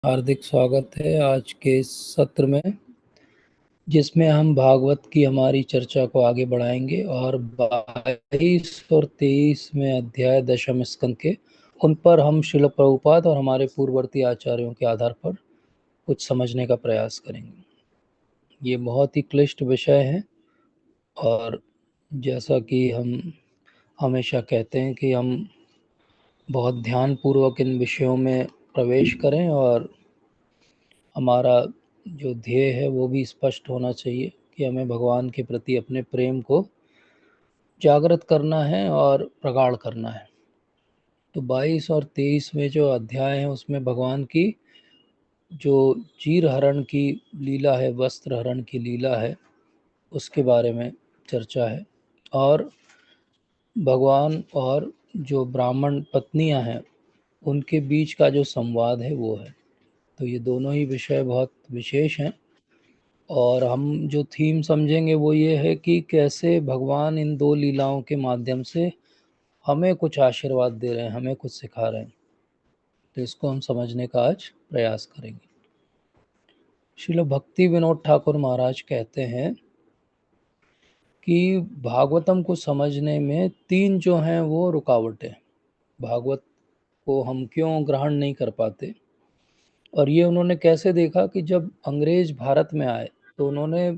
हार्दिक स्वागत है आज के इस सत्र में, जिसमें हम भागवत की हमारी चर्चा को आगे बढ़ाएंगे और 22 और 23 में अध्याय दशम स्कंद के उन पर हम श्रील प्रभुपाद और हमारे पूर्ववर्ती आचार्यों के आधार पर कुछ समझने का प्रयास करेंगे। ये बहुत ही क्लिष्ट विषय है और जैसा कि हम हमेशा कहते हैं कि हम बहुत ध्यानपूर्वक इन विषयों में प्रवेश करें और हमारा जो ध्येय है वो भी स्पष्ट होना चाहिए कि हमें भगवान के प्रति अपने प्रेम को जागृत करना है और प्रगाढ़ करना है। तो 22 और 23 में जो अध्याय है उसमें भगवान की जो चीर हरण की लीला है, वस्त्र हरण की लीला है, उसके बारे में चर्चा है और भगवान और जो ब्राह्मण पत्नियां हैं उनके बीच का जो संवाद है वो है। तो ये दोनों ही विषय बहुत विशेष हैं और हम जो थीम समझेंगे वो ये है कि कैसे भगवान इन दो लीलाओं के माध्यम से हमें कुछ आशीर्वाद दे रहे हैं, हमें कुछ सिखा रहे हैं। तो इसको हम समझने का आज प्रयास करेंगे। श्रील भक्ति विनोद ठाकुर महाराज कहते हैं कि भागवतम को समझने में तीन जो हैं वो रुकावटें, भागवत को हम क्यों ग्रहण नहीं कर पाते। और ये उन्होंने कैसे देखा कि जब अंग्रेज भारत में आए तो उन्होंने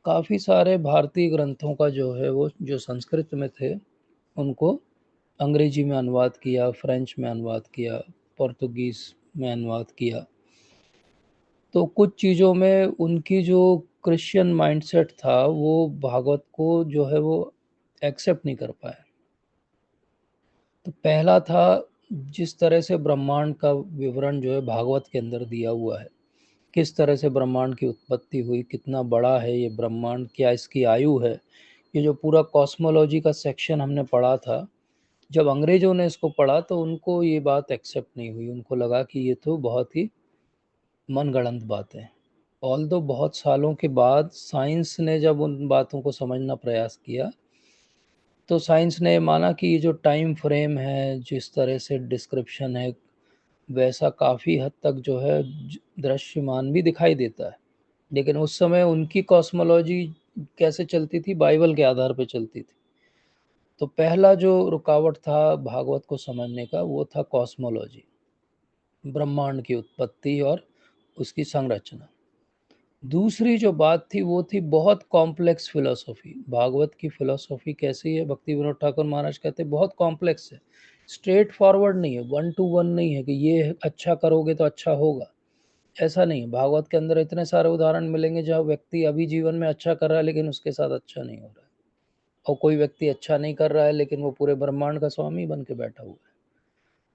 काफ़ी सारे भारतीय ग्रंथों का जो है वो जो संस्कृत में थे उनको अंग्रेजी में अनुवाद किया, फ्रेंच में अनुवाद किया, पुर्तगीज़ में अनुवाद किया। तो कुछ चीज़ों में उनकी जो क्रिश्चियन माइंडसेट था वो भागवत को जो है वो एक्सेप्ट नहीं कर पाया। तो पहला था, जिस तरह से ब्रह्मांड का विवरण जो है भागवत के अंदर दिया हुआ है, किस तरह से ब्रह्मांड की उत्पत्ति हुई, कितना बड़ा है ये ब्रह्मांड, क्या इसकी आयु है, ये जो पूरा कॉस्मोलॉजी का सेक्शन हमने पढ़ा था, जब अंग्रेज़ों ने इसको पढ़ा तो उनको ये बात एक्सेप्ट नहीं हुई। उनको लगा कि ये तो बहुत ही मनगढ़ंत बातें। ऑल्दो बहुत सालों के बाद साइंस ने जब उन बातों को समझना प्रयास किया तो साइंस ने माना कि ये जो टाइम फ्रेम है, जिस तरह से डिस्क्रिप्शन है, वैसा काफ़ी हद तक जो है दृश्यमान भी दिखाई देता है। लेकिन उस समय उनकी कॉस्मोलॉजी कैसे चलती थी, बाइबल के आधार पर चलती थी। तो पहला जो रुकावट था भागवत को समझने का वो था कॉस्मोलॉजी, ब्रह्मांड की उत्पत्ति और उसकी संरचना। दूसरी जो बात थी वो थी बहुत कॉम्प्लेक्स फिलोसॉफी। भागवत की फिलोसॉफी कैसी है, भक्ति विनोद ठाकुर महाराज कहते हैं बहुत कॉम्प्लेक्स है, स्ट्रेट फॉरवर्ड नहीं है, वन टू वन नहीं है कि ये अच्छा करोगे तो अच्छा होगा, ऐसा नहीं है। भागवत के अंदर इतने सारे उदाहरण मिलेंगे जहाँ व्यक्ति अभी जीवन में अच्छा कर रहा है लेकिन उसके साथ अच्छा नहीं हो रहा है, और कोई व्यक्ति अच्छा नहीं कर रहा है लेकिन वो पूरे ब्रह्मांड का स्वामी बन के बैठा हुआ है।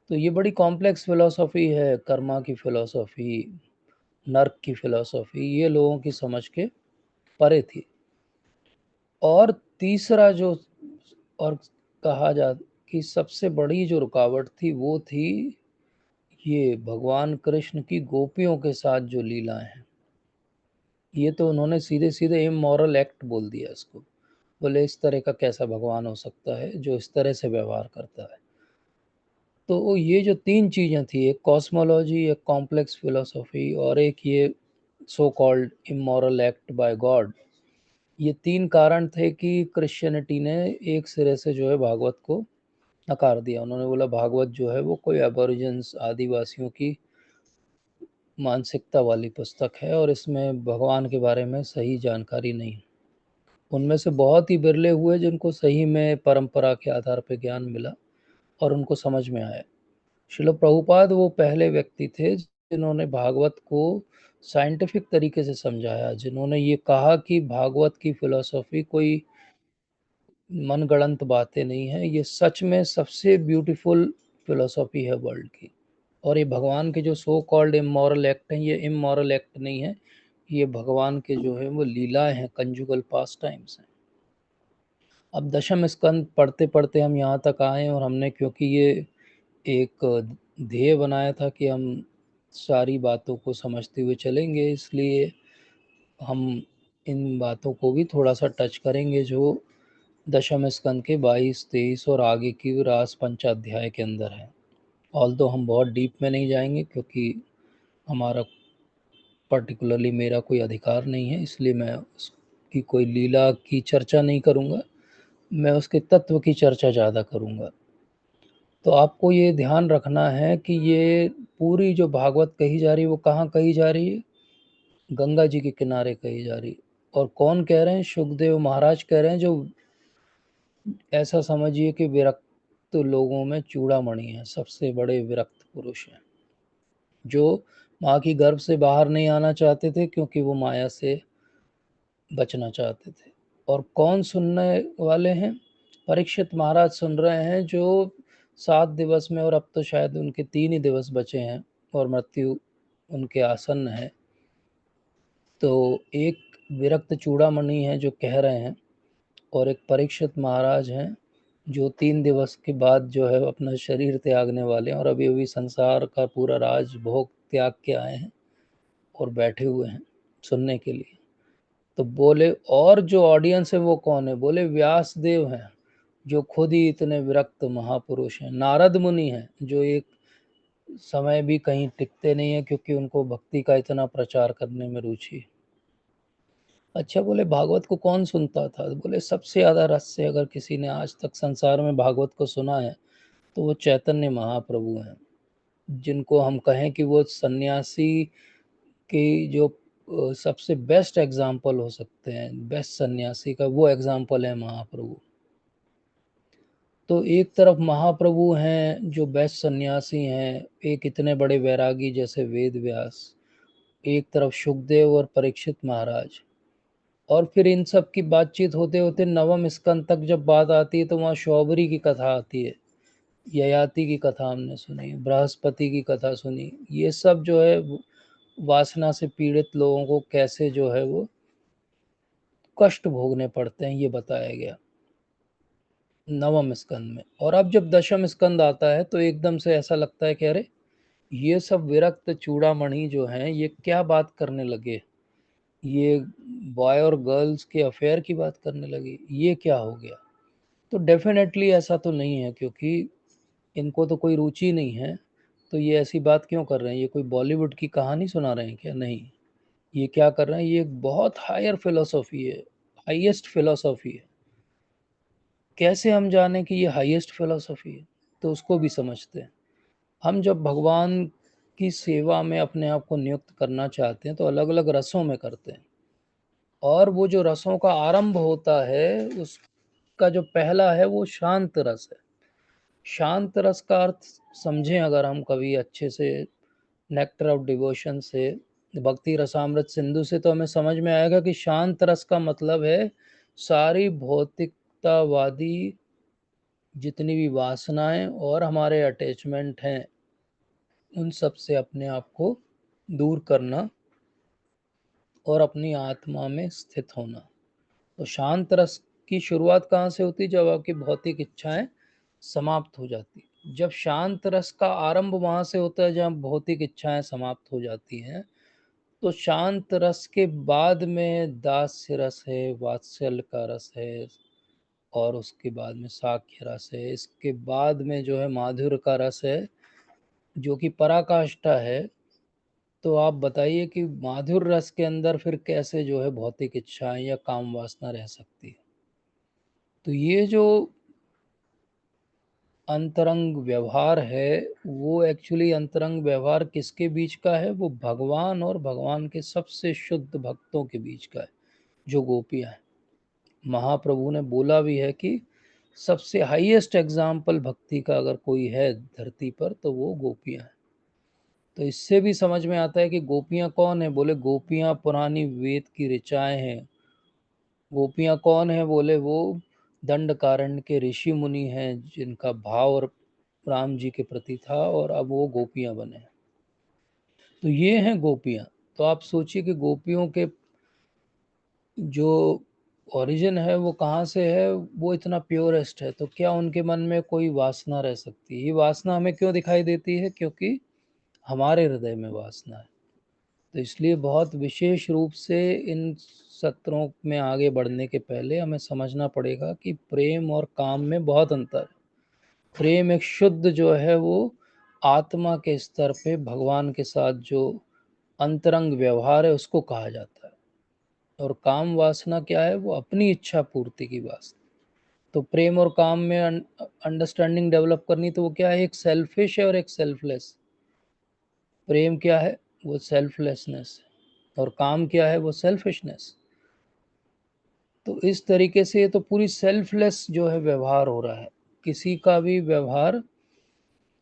तो ये बड़ी कॉम्प्लेक्स फिलोसॉफी है, कर्मा की फिलोसॉफी, नर्क की फिलोसॉफी, ये लोगों की समझ के परे थी। और तीसरा जो और कहा जा कि सबसे बड़ी जो रुकावट थी वो थी ये भगवान कृष्ण की गोपियों के साथ जो लीलाएं हैं। ये तो उन्होंने सीधे सीधे इमोरल एक्ट बोल दिया इसको। बोले इस तरह का कैसा भगवान हो सकता है जो इस तरह से व्यवहार करता है। तो ये जो तीन चीज़ें थी, एक कॉस्मोलॉजी, एक कॉम्प्लेक्स फिलोसॉफी और एक ये so called immoral act by God, ये तीन कारण थे कि क्रिश्चियनिटी ने एक सिरे से जो है भागवत को नकार दिया। उन्होंने बोला भागवत जो है वो कोई एबोरिजिन्स आदिवासियों की मानसिकता वाली पुस्तक है और इसमें भगवान के बारे में सही जानकारी नहीं। उनमें से बहुत ही बिरले हुए जिनको सही में परंपरा के आधार पर ज्ञान मिला और उनको समझ में आया। श्रील प्रभुपाद वो पहले व्यक्ति थे जिन्होंने भागवत को साइंटिफिक तरीके से समझाया, जिन्होंने ये कहा कि भागवत की फिलॉसफी कोई मनगढ़ंत बातें नहीं है, ये सच में सबसे ब्यूटीफुल फिलॉसफी है वर्ल्ड की। और ये भगवान के जो सो कॉल्ड इमोरल एक्ट हैं, ये इमोरल एक्ट नहीं है, ये भगवान के जो है वो लीलाएं हैं, कंजुगल पास टाइम्स हैं। अब दशम स्कंद पढ़ते पढ़ते हम यहाँ तक आए और हमने, क्योंकि ये एक ध्येय बनाया था कि हम सारी बातों को समझते हुए चलेंगे, इसलिए हम इन बातों को भी थोड़ा सा टच करेंगे जो दशम स्कंद के 22, 23 और आगे की रास पंचाध्याय के अंदर है। ऑल्दो हम बहुत डीप में नहीं जाएंगे क्योंकि हमारा पर्टिकुलरली मेरा कोई अधिकार नहीं है, इसलिए मैं उसकी कोई लीला की चर्चा नहीं करूँगा, मैं उसके तत्व की चर्चा ज़्यादा करूँगा। तो आपको ये ध्यान रखना है कि ये पूरी जो भागवत कही जा रही है वो कहाँ कही जा रही है? गंगा जी के किनारे कही जा रही है। और कौन कह रहे हैं? शुकदेव महाराज कह रहे हैं, जो ऐसा समझिए कि विरक्त लोगों में चूड़ामणि हैं, सबसे बड़े विरक्त पुरुष हैं, जो माँ की गर्भ से बाहर नहीं आना चाहते थे क्योंकि वो माया से बचना चाहते थे। और कौन सुनने वाले हैं? परीक्षित महाराज सुन रहे हैं, जो 7 दिवस में, और अब तो शायद उनके 3 ही दिवस बचे हैं और मृत्यु उनके आसन्न है। तो एक विरक्त चूड़ामणि है जो कह रहे हैं, और एक परीक्षित महाराज हैं जो 3 दिवस के बाद जो है अपना शरीर त्यागने वाले हैं, और अभी अभी संसार का पूरा राज भोग त्याग के आए हैं और बैठे हुए हैं सुनने के लिए। तो बोले, और जो ऑडियंस है वो कौन है? बोले व्यास देव हैं, जो खुद ही इतने विरक्त महापुरुष हैं। नारद मुनि हैं, जो एक समय भी कहीं टिकते नहीं है क्योंकि उनको भक्ति का इतना प्रचार करने में रुचि। अच्छा, बोले भागवत को कौन सुनता था? बोले सबसे ज़्यादा रस से अगर किसी ने आज तक संसार में भागवत को सुना है तो वो चैतन्य महाप्रभु हैं, जिनको हम कहें कि वो सन्यासी की जो सबसे बेस्ट एग्जाम्पल हो सकते हैं, बेस्ट सन्यासी का वो एग्जाम्पल है महाप्रभु। तो एक तरफ महाप्रभु हैं जो बेस्ट सन्यासी हैं, एक इतने बड़े वैरागी जैसे वेद व्यास, एक तरफ सुखदेव और परीक्षित महाराज। और फिर इन सब की बातचीत होते होते नवम स्कंद तक जब बात आती है तो वहाँ शौबरी की कथा आती है, ययाति की कथा हमने सुनी, बृहस्पति की कथा सुनी। ये सब जो है वासना से पीड़ित लोगों को कैसे जो है वो कष्ट भोगने पड़ते हैं, ये बताया गया नवम स्कंद में। और अब जब दशम स्कंद आता है तो एकदम से ऐसा लगता है कि अरे, ये सब विरक्त चूड़ामणि जो हैं ये क्या बात करने लगे, ये बॉय और गर्ल्स के अफेयर की बात करने लगे, ये क्या हो गया? तो डेफिनेटली ऐसा तो नहीं है, क्योंकि इनको तो कोई रुचि नहीं है। तो ये ऐसी बात क्यों कर रहे हैं? ये कोई बॉलीवुड की कहानी सुना रहे हैं क्या? नहीं, ये क्या कर रहे हैं, ये एक बहुत हायर फिलोसॉफी है, हाईएस्ट फिलोसॉफी है। कैसे हम जाने कि ये हाईएस्ट फिलोसॉफी है? तो उसको भी समझते हैं। हम जब भगवान की सेवा में अपने आप को नियुक्त करना चाहते हैं तो अलग अलग रसों में करते हैं, और वो जो रसों का आरंभ होता है उसका जो पहला है वो शांत रस है। शांत रस का अर्थ समझें अगर हम कभी अच्छे से, नेक्टर ऑफ डिवोशन से, भक्ति रसामृत सिंधु से, तो हमें समझ में आएगा कि शांत रस का मतलब है सारी भौतिकतावादी जितनी भी वासनाएं और हमारे अटैचमेंट हैं उन सब से अपने आप को दूर करना और अपनी आत्मा में स्थित होना। तो शांत रस की शुरुआत कहाँ से होती? जब आपकी भौतिक इच्छाएं समाप्त हो जाती। जब शांत रस का आरंभ वहां से होता है जब भौतिक इच्छाएं समाप्त हो जाती हैं, तो शांत रस के बाद में दास्य रस है, वात्सल्य का रस है, और उसके बाद में साख्य रस है, इसके बाद में जो है माधुर्य का रस है, जो कि पराकाष्ठा है। तो आप बताइए कि माधुर्य रस के अंदर फिर कैसे जो है भौतिक इच्छाएं या काम वासना रह सकती है? तो ये जो अंतरंग व्यवहार है, वो एक्चुअली अंतरंग व्यवहार किसके बीच का है? वो भगवान और भगवान के सबसे शुद्ध भक्तों के बीच का है, जो गोपियां हैं। महाप्रभु ने बोला भी है कि सबसे हाईएस्ट एग्जाम्पल भक्ति का अगर कोई है धरती पर तो वो गोपियां हैं। तो इससे भी समझ में आता है कि गोपियां कौन है? बोले गोपियां पुरानी वेद की ऋचाएं हैं। गोपियां कौन है? बोले वो दंडकारण्य के ऋषि मुनि हैं, जिनका भाव और राम जी के प्रति था, और अब वो गोपियां बने। तो ये हैं गोपियां। तो आप सोचिए कि गोपियों के जो ओरिजिन है वो कहाँ से है, वो इतना प्योरेस्ट है, तो क्या उनके मन में कोई वासना रह सकती है? ये वासना हमें क्यों दिखाई देती है? क्योंकि हमारे हृदय में वासना है। तो इसलिए बहुत विशेष रूप से इन सत्रों में आगे बढ़ने के पहले हमें समझना पड़ेगा कि प्रेम और काम में बहुत अंतर है। प्रेम एक शुद्ध जो है वो आत्मा के स्तर पे भगवान के साथ जो अंतरंग व्यवहार है उसको कहा जाता है। और काम वासना क्या है? वो अपनी इच्छा पूर्ति की वासना। तो प्रेम और काम में अंडरस्टैंडिंग डेवलप करनी, तो वो क्या है? एक सेल्फिश है और एक सेल्फलेस। प्रेम क्या है? वो सेल्फलेसनेस है। और काम क्या है? वो सेल्फिशनेस। तो इस तरीके से ये तो पूरी सेल्फलेस जो है व्यवहार हो रहा है। किसी का भी व्यवहार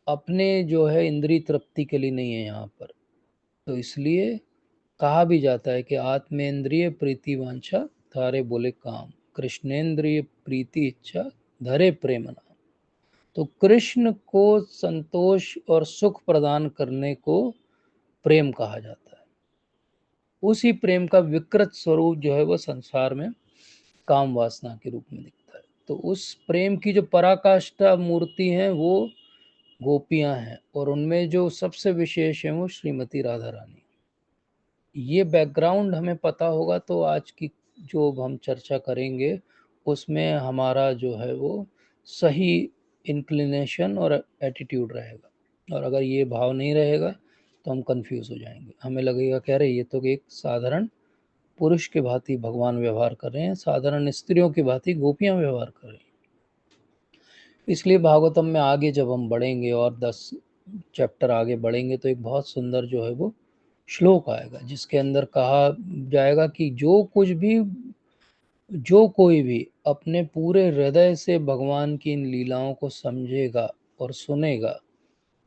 अपने जो है इंद्रिय तृप्ति के लिए नहीं है यहाँ पर। तो इसलिए कहा भी जाता है कि आत्मेंद्रिय प्रीति वांछा थारे बोले काम, कृष्णेंद्रिय प्रीति इच्छा धरे प्रेम नाम। तो कृष्ण को संतोष और सुख प्रदान करने को प्रेम कहा जाता है। उसी प्रेम का विकृत स्वरूप जो है वो संसार में काम वासना के रूप में दिखता है। तो उस प्रेम की जो पराकाष्ठा मूर्ति है वो गोपियां हैं, और उनमें जो सबसे विशेष है वो श्रीमती राधा रानी। ये बैकग्राउंड हमें पता होगा तो आज की जो हम चर्चा करेंगे उसमें हमारा जो है वो सही इंक्लिनेशन और एटीट्यूड रहेगा। और अगर ये भाव नहीं रहेगा तो हम कंफ्यूज हो जाएंगे, हमें लगेगा कह रहे ये तो एक साधारण पुरुष के भांति भगवान व्यवहार कर रहे हैं, साधारण स्त्रियों की भांति गोपियां व्यवहार कर रही हैं। इसलिए भागवतम में आगे जब हम बढ़ेंगे और 10 चैप्टर आगे बढ़ेंगे तो एक बहुत सुंदर जो है वो श्लोक आएगा जिसके अंदर कहा जाएगा कि जो कोई भी अपने पूरे हृदय से भगवान की इन लीलाओं को समझेगा और सुनेगा,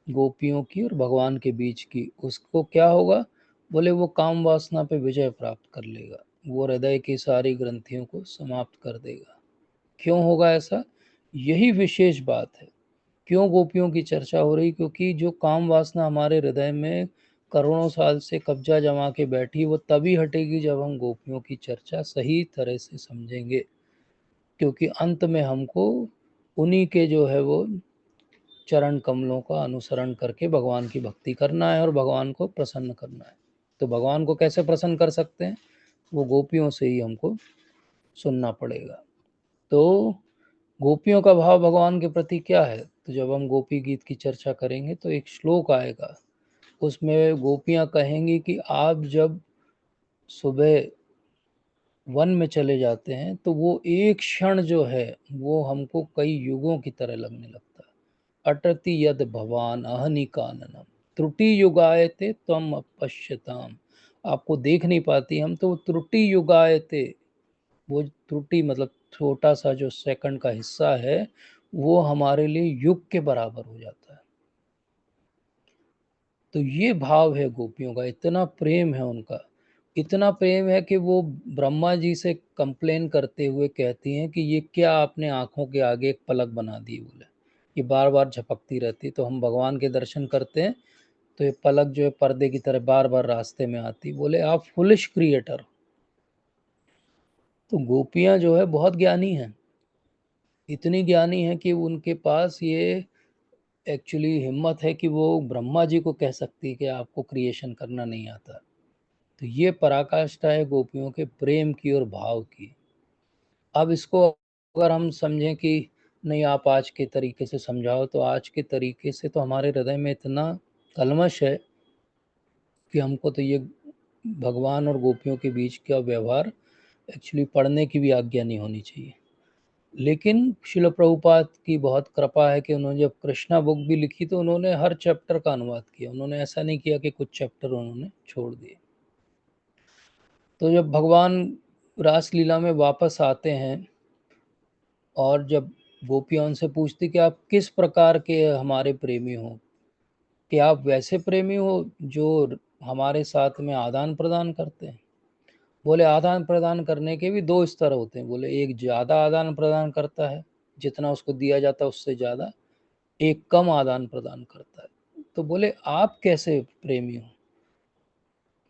गोपियों की और भगवान के बीच की, उसको क्या होगा? बोले वो काम वासना पे विजय प्राप्त कर लेगा, वो हृदय की सारी ग्रंथियों को समाप्त कर देगा। क्यों होगा ऐसा? यही विशेष बात है। क्यों गोपियों की चर्चा हो रही? क्योंकि जो काम वासना हमारे हृदय में करोड़ों साल से कब्जा जमा के बैठी, वो तभी हटेगी जब हम गोपियों की चर्चा सही तरह से समझेंगे। क्योंकि अंत में हमको उन्हीं के जो है वो चरण कमलों का अनुसरण करके भगवान की भक्ति करना है और भगवान को प्रसन्न करना है। तो भगवान को कैसे प्रसन्न कर सकते हैं? वो गोपियों से ही हमको सुनना पड़ेगा। तो गोपियों का भाव भगवान के प्रति क्या है? तो जब हम गोपी गीत की चर्चा करेंगे तो एक श्लोक आएगा, उसमें गोपियां कहेंगी कि आप जब सुबह वन में चले जाते हैं तो वो एक क्षण जो है वो हमको कई युगों की तरह लगने लगता है। अटति यद भवान अहनि काननम त्रुटि युगायते तम अपश्यताम। आपको देख नहीं पाती हम, तो त्रुटि युगायते, वो त्रुटि मतलब छोटा सा जो सेकंड का हिस्सा है वो हमारे लिए युग के बराबर हो जाता है। तो ये भाव है गोपियों का, इतना प्रेम है उनका, इतना प्रेम है कि वो ब्रह्मा जी से कंप्लेन करते हुए कहती हैं कि ये क्या आपने आंखों के आगे एक पलक बना दी। बोले ये बार बार झपकती रहती, तो हम भगवान के दर्शन करते हैं तो ये पलक जो है पर्दे की तरह बार बार रास्ते में आती। बोले आप फुलिश क्रिएटर। तो गोपियां जो है बहुत ज्ञानी हैं, इतनी ज्ञानी है कि उनके पास ये एक्चुअली हिम्मत है कि वो ब्रह्मा जी को कह सकती है कि आपको क्रिएशन करना नहीं आता। तो ये पराकाष्ठा है गोपियों के प्रेम की और भाव की। अब इसको अगर हम समझें कि नहीं आप आज के तरीके से समझाओ, तो आज के तरीके से तो हमारे हृदय में इतना कलमश है कि हमको तो ये भगवान और गोपियों के बीच का व्यवहार एक्चुअली पढ़ने की भी आज्ञा नहीं होनी चाहिए। लेकिन शिल प्रभुपाद की बहुत कृपा है कि उन्होंने जब कृष्णा बुक भी लिखी तो उन्होंने हर चैप्टर का अनुवाद किया। उन्होंने ऐसा नहीं किया कि कुछ चैप्टर उन्होंने छोड़ दिए। तो जब भगवान रासलीला में वापस आते हैं और जब गोपियां उनसे पूछती कि आप किस प्रकार के हमारे प्रेमी हो, कि आप वैसे प्रेमी हो जो हमारे साथ में आदान प्रदान करते हैं। बोले आदान प्रदान करने के भी दो स्तर होते हैं। बोले एक ज़्यादा आदान प्रदान करता है, जितना उसको दिया जाता है उससे ज़्यादा, एक कम आदान प्रदान करता है। तो बोले आप कैसे प्रेमी हो?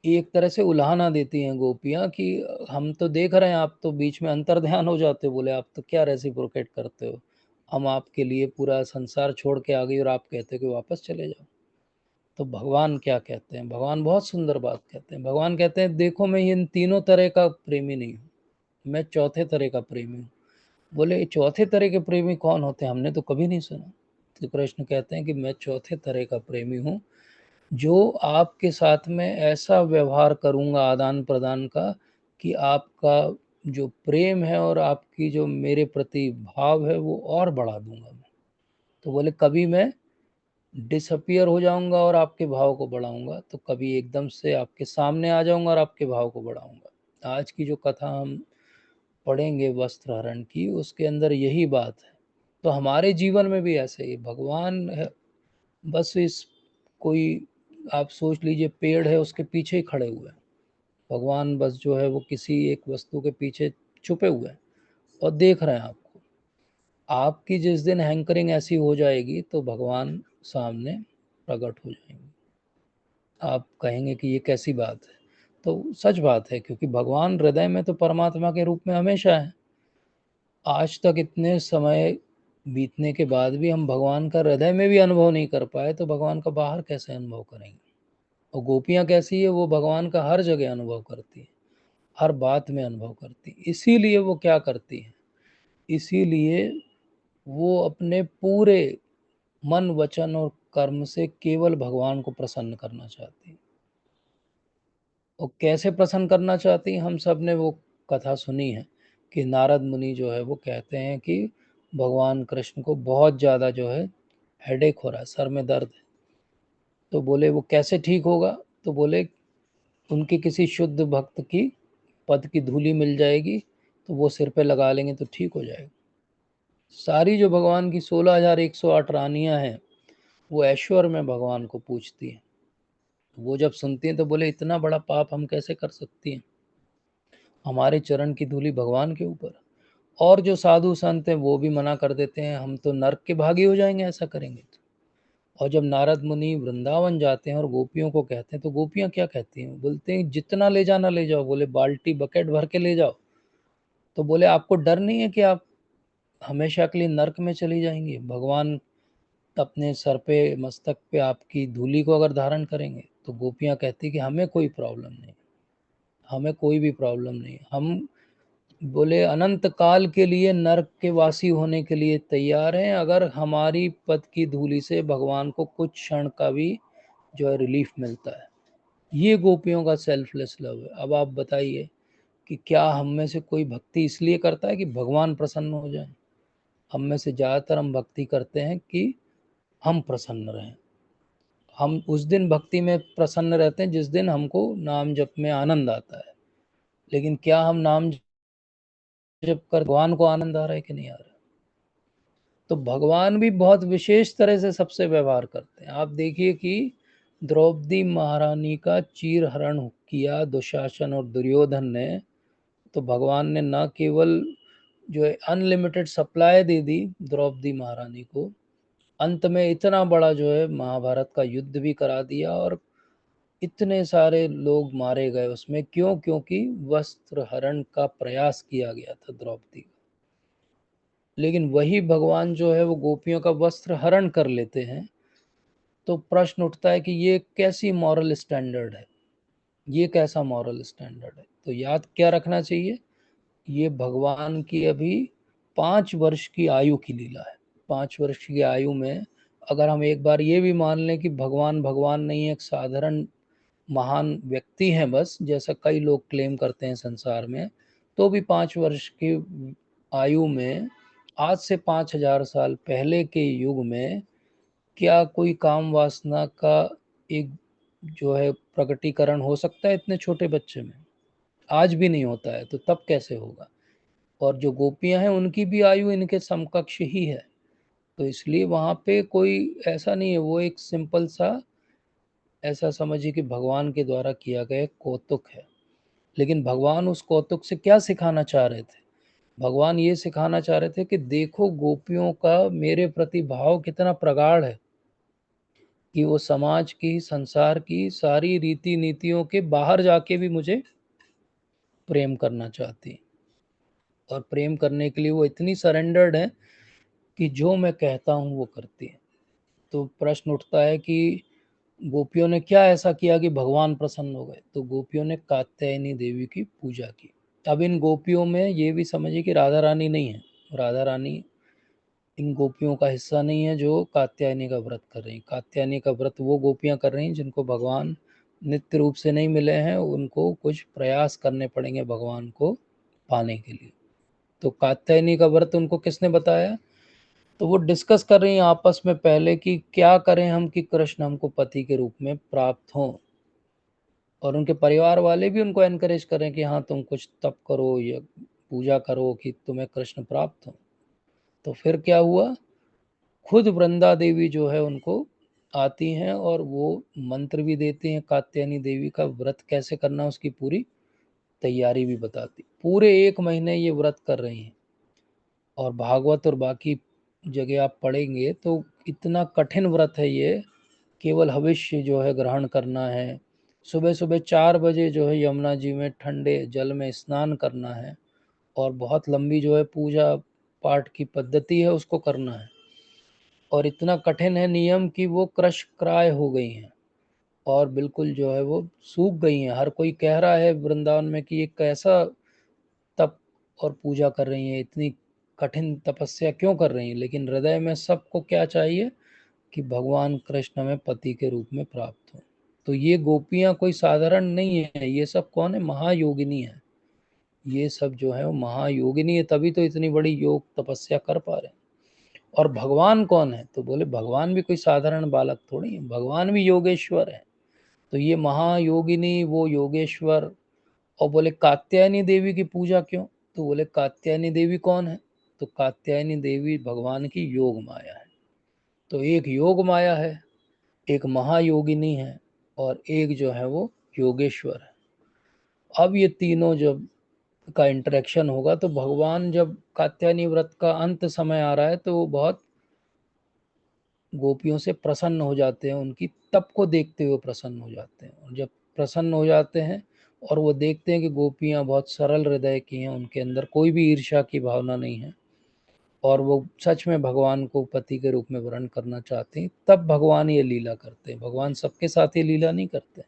एक तरह से उल्हाना देती हैं गोपियां कि हम तो देख रहे हैं, आप तो बीच में अंतर ध्यान हो जाते हो। बोले आप तो क्या रेसिप्रोकेट करते हो, हम आपके लिए पूरा संसार छोड़ के आ गई और आप कहते हो कि वापस चले जाओ। तो भगवान क्या कहते हैं? भगवान बहुत सुंदर बात कहते हैं। भगवान कहते हैं देखो मैं इन तीनों तरह का प्रेमी नहीं हूँ, मैं चौथे तरह का प्रेमी हूँ। बोले चौथे तरह के प्रेमी कौन होते हैं? हमने तो कभी नहीं सुना। तो कृष्ण कहते हैं कि मैं चौथे तरह का प्रेमी हूँ जो आपके साथ में ऐसा व्यवहार करूँगा आदान-प्रदान का कि आपका जो प्रेम है और आपकी जो मेरे प्रति भाव है वो और बढ़ा दूँगा मैं। तो बोले कभी मैं डिसअपीयर हो जाऊँगा और आपके भाव को बढ़ाऊँगा, तो कभी एकदम से आपके सामने आ जाऊँगा और आपके भाव को बढ़ाऊँगा। आज की जो कथा हम पढ़ेंगे वस्त्रहरण की, उसके अंदर यही बात है। तो हमारे जीवन में भी ऐसे ही भगवान है, बस इस कोई आप सोच लीजिए पेड़ है उसके पीछे ही खड़े हुए हैं। भगवान बस जो है वो किसी एक वस्तु के पीछे छुपे हुए हैं और देख रहे हैं आपको। आपकी जिस दिन हैंकरिंग ऐसी हो जाएगी तो भगवान सामने प्रकट हो जाएंगे। आप कहेंगे कि ये कैसी बात है? तो सच बात है, क्योंकि भगवान हृदय में तो परमात्मा के रूप में हमेशा है। आज तक इतने समय बीतने के बाद भी हम भगवान का हृदय में भी अनुभव नहीं कर पाए, तो भगवान का बाहर कैसे अनुभव करेंगे? और गोपियाँ कैसी है, वो भगवान का हर जगह अनुभव करती हैं, हर बात में अनुभव करती हैं। इसीलिए वो क्या करती हैं? इसीलिए वो अपने पूरे मन, वचन और कर्म से केवल भगवान को प्रसन्न करना चाहती हैं। और कैसे प्रसन्न करना चाहती हैं? हम सब ने वो कथा सुनी है कि नारद मुनि जो है वो कहते हैं कि भगवान कृष्ण को बहुत ज़्यादा जो है हेडेक हो रहा है, सर में दर्द है। तो बोले वो कैसे ठीक होगा? तो बोले उनके किसी शुद्ध भक्त की पद की धूली मिल जाएगी, तो वो सिर पे लगा लेंगे तो ठीक हो जाएगा। सारी जो भगवान की 16,108 रानियां हैं, वो ऐश्वर्य में भगवान को पूछती हैं। वो जब सुनती हैं तो बोले इतना बड़ा पाप हम कैसे कर सकती हैं? हमारे चरण की धूली भगवान के ऊपर। और जो साधु संत हैं वो भी मना कर देते हैं, हम तो नर्क के भागी हो जाएंगे ऐसा करेंगे तो। और जब नारद मुनि वृंदावन जाते हैं और गोपियों को कहते हैं, तो गोपियां क्या कहती हैं? बोलते हैं जितना ले जाना ले जाओ। बोले बाल्टी बकेट भर के ले जाओ। तो बोले आपको डर नहीं है कि आप हमेशा के लिए नर्क में चली जाएंगी? भगवान अपने सर पे, मस्तक पे आपकी धूली को अगर धारण करेंगे। तो गोपियां कहती कि हमें कोई प्रॉब्लम नहीं, हमें कोई भी प्रॉब्लम नहीं। हम बोले अनंत काल के लिए नर्क के वासी होने के लिए तैयार हैं, अगर हमारी पद की धूली से भगवान को कुछ क्षण का भी जो है रिलीफ मिलता है। ये गोपियों का सेल्फलेस लव है। अब आप बताइए कि क्या हम में से कोई भक्ति इसलिए करता है कि भगवान प्रसन्न हो जाए? हम में से ज़्यादातर हम भक्ति करते हैं कि हम प्रसन्न रहें। हम उस दिन भक्ति में प्रसन्न रहते हैं जिस दिन हमको नाम जप में आनंद आता है। लेकिन क्या हम नाम जप कर भगवान को आनंद आ रहा है कि नहीं आ रहा है? तो भगवान भी बहुत विशेष तरह से सबसे व्यवहार करते हैं। आप देखिए कि द्रौपदी महारानी का चीर हरण किया दुशासन और दुर्योधन ने, तो भगवान ने न केवल जो है अनलिमिटेड सप्लाई दे दी द्रौपदी महारानी को, अंत में इतना बड़ा जो है महाभारत का युद्ध भी करा दिया और इतने सारे लोग मारे गए उसमें। क्यों? क्योंकि वस्त्र हरण का प्रयास किया गया था द्रौपदी का। लेकिन वही भगवान जो है वो गोपियों का वस्त्र हरण कर लेते हैं। तो प्रश्न उठता है कि ये कैसी मॉरल स्टैंडर्ड है? ये कैसा मॉरल स्टैंडर्ड है? तो याद क्या रखना चाहिए? ये भगवान की अभी 5 वर्ष की आयु की लीला है। 5 वर्ष की आयु में अगर हम एक बार ये भी मान लें कि भगवान भगवान नहीं है, एक साधारण महान व्यक्ति हैं बस, जैसा कई लोग क्लेम करते हैं संसार में, तो भी 5 वर्ष की आयु में, आज से 5,000 साल पहले के युग में, क्या कोई काम वासना का एक जो है प्रकटीकरण हो सकता है इतने छोटे बच्चे में? आज भी नहीं होता है, तो तब कैसे होगा? और जो गोपियां हैं उनकी भी आयु इनके समकक्ष ही है। तो इसलिए वहां पे कोई ऐसा नहीं है, वो एक सिंपल सा, ऐसा समझिए कि भगवान के द्वारा किया गया एक कौतुक है। लेकिन भगवान उस कौतुक से क्या सिखाना चाह रहे थे? भगवान ये सिखाना चाह रहे थे कि देखो गोपियों का मेरे प्रति भाव कितना प्रगाढ़ है, कि वो समाज की, संसार की सारी रीति नीतियों के बाहर जाके भी मुझे प्रेम करना चाहती हैं। और प्रेम करने के लिए वो इतनी सरेंडर्ड है कि जो मैं कहता हूँ वो करती है। तो प्रश्न उठता है कि गोपियों ने क्या ऐसा किया कि भगवान प्रसन्न हो गए? तो गोपियों ने कात्यायनी देवी की पूजा की। अब इन गोपियों में ये भी समझिए कि राधा रानी नहीं है। राधा रानी इन गोपियों का हिस्सा नहीं है जो कात्यायनी का व्रत कर रही हैं। कात्यायनी का व्रत वो गोपियां कर रही हैं जिनको भगवान नित्य रूप से नहीं मिले हैं, उनको कुछ प्रयास करने पड़ेंगे भगवान को पाने के लिए। तो कात्यायनी का व्रत उनको किसने बताया? तो वो डिस्कस कर रही हैं आपस में पहले कि क्या करें हम कि कृष्ण हमको पति के रूप में प्राप्त हों, और उनके परिवार वाले भी उनको एनकरेज करें कि हाँ तुम कुछ तप करो या पूजा करो कि तुम्हें कृष्ण प्राप्त हो। तो फिर क्या हुआ, खुद वृंदा देवी जो है उनको आती हैं और वो मंत्र भी देती हैं, कात्यायनी देवी का व्रत कैसे करना उसकी पूरी तैयारी भी बताती। पूरे 1 महीने ये व्रत कर रही हैं, और भागवत और बाकी जगह आप पढ़ेंगे तो इतना कठिन व्रत है ये। केवल हविष्य जो है ग्रहण करना है, सुबह सुबह 4 बजे जो है यमुना जी में ठंडे जल में स्नान करना है, और बहुत लंबी जो है पूजा पाठ की पद्धति है उसको करना है। और इतना कठिन है नियम कि वो क्रश क्राय हो गई हैं, और बिल्कुल जो है वो सूख गई हैं। हर कोई कह रहा है वृंदावन में कि ये कैसा तप और पूजा कर रही हैं, इतनी कठिन तपस्या क्यों कर रही हैं, लेकिन हृदय में सबको क्या चाहिए कि भगवान कृष्ण में पति के रूप में प्राप्त हो। तो ये गोपियां कोई साधारण नहीं है, ये सब कौन है? महायोगिनी है। ये सब जो है वो महायोगिनी है, तभी तो इतनी बड़ी योग तपस्या कर पा रहे हैं। और भगवान कौन है? तो बोले भगवान भी कोई साधारण बालक थोड़ी है, भगवान भी योगेश्वर है। तो ये महायोगिनी, वो योगेश्वर। और बोले कात्यायनी देवी की पूजा क्यों? तो बोले कात्यायनी देवी कौन है? तो कात्यायनी देवी भगवान की योग माया है। तो एक योग माया है, एक महायोगिनी है, और एक जो है वो योगेश्वर है। अब ये तीनों जब का इंटरेक्शन होगा तो भगवान, जब कात्यायनी व्रत का अंत समय आ रहा है तो वो बहुत गोपियों से प्रसन्न हो जाते हैं, उनकी तप को देखते हुए प्रसन्न हो जाते हैं। और जब प्रसन्न हो जाते हैं और वो देखते हैं कि गोपियाँ बहुत सरल हृदय की हैं, उनके अंदर कोई भी ईर्ष्या की भावना नहीं है, और वो सच में भगवान को पति के रूप में वर्ण करना चाहते हैं, तब भगवान ये लीला करते हैं। भगवान सबके साथ ये लीला नहीं करते।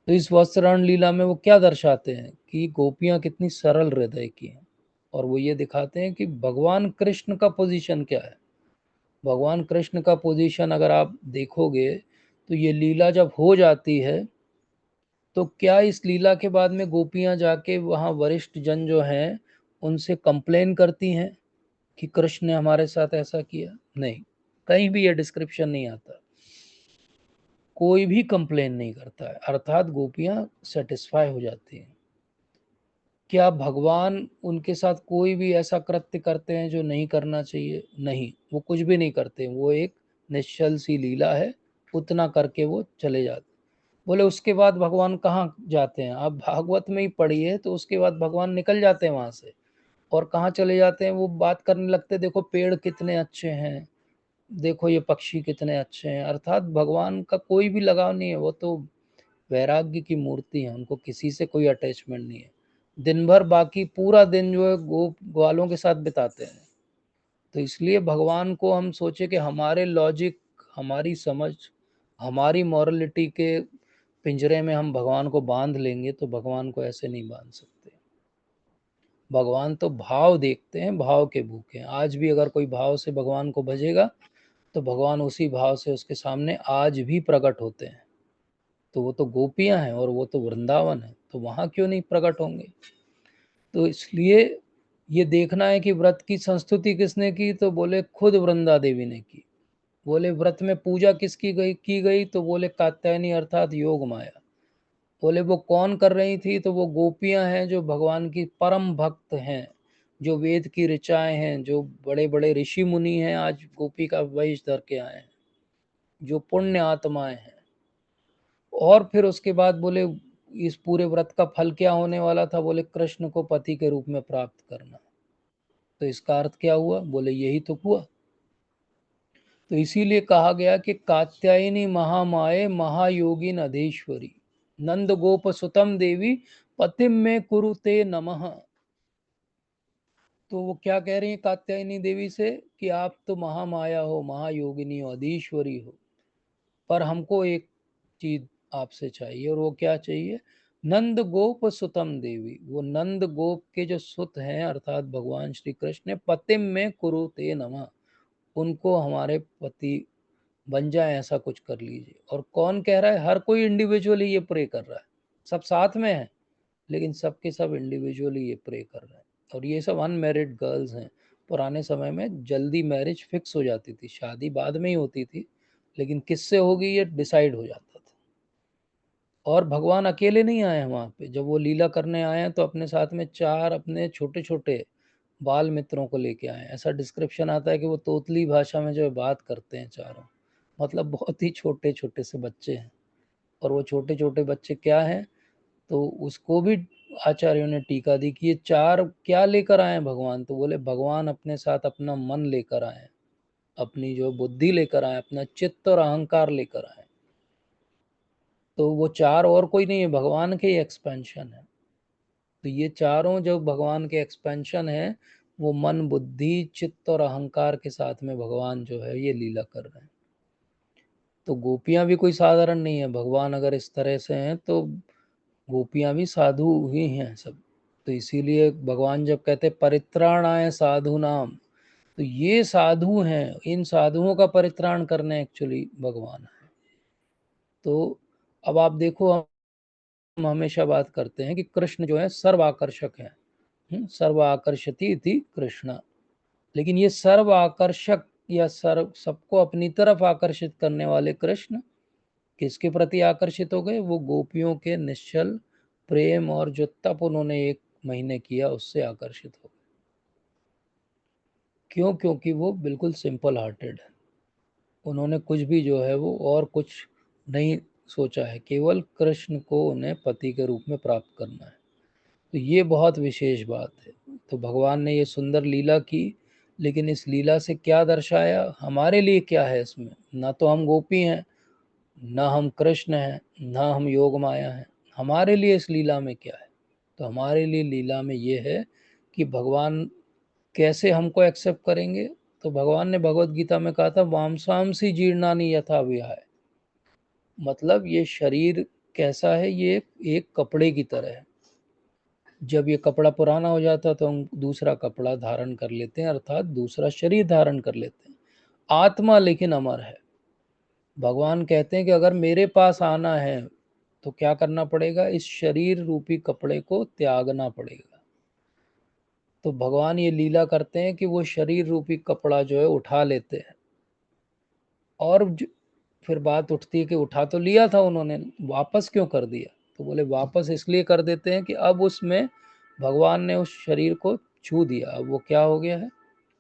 तो इस वस्त्रहरण लीला में वो क्या दर्शाते हैं कि गोपियाँ कितनी सरल हृदय की हैं, और वो ये दिखाते हैं कि भगवान कृष्ण का पोजीशन क्या है। भगवान कृष्ण का पोजीशन अगर आप देखोगे तो ये लीला जब हो जाती है तो क्या इस लीला के बाद में गोपियां जाके वहाँ वरिष्ठ जन जो हैं उनसे कंप्लेन करती हैं कि कृष्ण ने हमारे साथ ऐसा किया? नहीं, कहीं भी ये डिस्क्रिप्शन नहीं आता। कोई भी कंप्लेन नहीं करता है, अर्थात गोपियां सेटिस्फाई हो जाती हैं। क्या भगवान उनके साथ कोई भी ऐसा कृत्य करते हैं जो नहीं करना चाहिए? नहीं, वो कुछ भी नहीं करते। वो एक निश्चल सी लीला है, उतना करके वो चले जाते। बोले उसके बाद भगवान कहाँ जाते हैं? आप भागवत में ही पढ़िए तो उसके बाद भगवान निकल जाते हैं वहां से, और कहाँ चले जाते हैं? वो बात करने लगते हैं, देखो पेड़ कितने अच्छे हैं, देखो ये पक्षी कितने अच्छे हैं। अर्थात भगवान का कोई भी लगाव नहीं है, वो तो वैराग्य की मूर्ति है, उनको किसी से कोई अटैचमेंट नहीं है। दिन भर बाकी पूरा दिन जो है ग्वालों के साथ बिताते हैं। तो इसलिए भगवान को हम सोचे कि हमारे लॉजिक, हमारी समझ, हमारी मॉरलिटी के पिंजरे में हम भगवान को बांध लेंगे, तो भगवान को ऐसे नहीं बांध सकते। भगवान तो भाव देखते हैं, भाव के भूखे हैं। आज भी अगर कोई भाव से भगवान को भजेगा तो भगवान उसी भाव से उसके सामने आज भी प्रकट होते हैं। तो वो तो गोपियां हैं और वो तो वृंदावन है, तो वहां क्यों नहीं प्रकट होंगे? तो इसलिए ये देखना है कि व्रत की संस्तुति किसने की? तो बोले खुद वृंदा देवी ने की। बोले व्रत में पूजा किसकी गई की गई? तो बोले कात्यायनी अर्थात योग माया। बोले वो कौन कर रही थी? तो वो गोपियां हैं जो भगवान की परम भक्त हैं, जो वेद की ऋचाएं हैं, जो बड़े बड़े ऋषि मुनि हैं, आज गोपी का वेश धर के आए हैं, जो पुण्य आत्माएं हैं। और फिर उसके बाद बोले इस पूरे व्रत का फल क्या होने वाला था? बोले कृष्ण को पति के रूप में प्राप्त करना। तो इसका अर्थ क्या हुआ? बोले यही तो हुआ। तो इसीलिए कहा गया कि कात्यायनी महामाये महायोगिन अधीश्वरी नंद गोप सुतम देवी पतिम में कुरुते नमः। तो वो क्या कह रही है कात्यायनी देवी से कि आप तो महामाया हो, महायोगिनी हो, अधीश्वरी हो, पर हमको एक चीज आपसे चाहिए, और वो क्या चाहिए? नंद गोप सुतम देवी। वो नंद गोप के जो सुत हैं अर्थात भगवान श्री कृष्ण ने पतिम में कुरुते नमः, उनको हमारे पति बन जाए, ऐसा कुछ कर लीजिए। और कौन कह रहा है? हर कोई इंडिविजुअली ये प्रे कर रहा है, सब साथ में है लेकिन सब के सब इंडिविजुअली ये प्रे कर रहे हैं। और ये सब अनमैरिड गर्ल्स हैं। पुराने समय में जल्दी मैरिज फिक्स हो जाती थी, शादी बाद में ही होती थी, लेकिन किससे होगी ये डिसाइड हो जाता था। और भगवान अकेले नहीं आए हैं वहाँ पे, जब वो लीला करने आए हैं तो अपने साथ में 4 अपने छोटे छोटे बाल मित्रों को लेके आए हैं। ऐसा डिस्क्रिप्शन आता है कि वो तोतली भाषा में जो है बात करते हैं चारों, मतलब बहुत ही छोटे छोटे से बच्चे हैं। और वो छोटे छोटे बच्चे क्या हैं, तो उसको भी आचार्यों ने टीका दी कि ये 4 क्या लेकर आए हैं भगवान। तो बोले भगवान अपने साथ अपना मन लेकर आए हैं, अपनी जो बुद्धि लेकर आए, अपना चित्त और अहंकार लेकर आए। तो वो 4 और कोई नहीं है, भगवान के ही एक्सपेंशन है। तो ये चारों जो भगवान के एक्सपेंशन है, वो मन बुद्धि चित्त और अहंकार के साथ में भगवान जो है ये लीला कर रहे हैं। तो गोपियां भी कोई साधारण नहीं है, भगवान अगर इस तरह से हैं तो गोपियां भी साधु ही हैं सब। तो इसीलिए भगवान जब कहते परित्राणाय साधु नाम, तो ये साधु हैं, इन साधुओं का परित्राण करने एक्चुअली भगवान है। तो अब आप देखो, हम हमेशा बात करते हैं कि कृष्ण जो है सर्व आकर्षक है, सर्व आकर्षति इति कृष्ण। लेकिन ये सर्व आकर्षक या सर्व सबको अपनी तरफ आकर्षित करने वाले कृष्ण किसके प्रति आकर्षित हो गए? वो गोपियों के निश्चल प्रेम और जो तप उन्होंने 1 महीने किया उससे आकर्षित हो गए। क्यों? क्योंकि वो बिल्कुल सिंपल हार्टेड है। उन्होंने कुछ भी जो है वो और कुछ नहीं सोचा है, केवल कृष्ण को उन्हें पति के रूप में प्राप्त करना है। तो ये बहुत विशेष बात है। तो भगवान ने ये सुंदर लीला की, लेकिन इस लीला से क्या दर्शाया, हमारे लिए क्या है इसमें? ना तो हम गोपी हैं, ना हम कृष्ण हैं, ना हम योग माया हैं। हमारे लिए इस लीला में क्या है? तो हमारे लिए लीला में ये है कि भगवान कैसे हमको एक्सेप्ट करेंगे। तो भगवान ने भगवत गीता में कहा था वामसांसी जीर्णानि यथा विहाय, मतलब ये शरीर कैसा है, ये एक कपड़े की तरह है। जब ये कपड़ा पुराना हो जाता है तो हम दूसरा कपड़ा धारण कर लेते हैं, अर्थात दूसरा शरीर धारण कर लेते हैं। आत्मा लेकिन अमर है। भगवान कहते हैं कि अगर मेरे पास आना है तो क्या करना पड़ेगा? इस शरीर रूपी कपड़े को त्यागना पड़ेगा। तो भगवान ये लीला करते हैं कि वो शरीर रूपी कपड़ा जो है उठा लेते हैं। और फिर बात उठती है कि उठा तो लिया था उन्होंने, वापस क्यों कर दिया? तो बोले वापस इसलिए कर देते हैं कि अब उसमें भगवान ने उस शरीर को छू दिया। अब वो क्या हो गया है?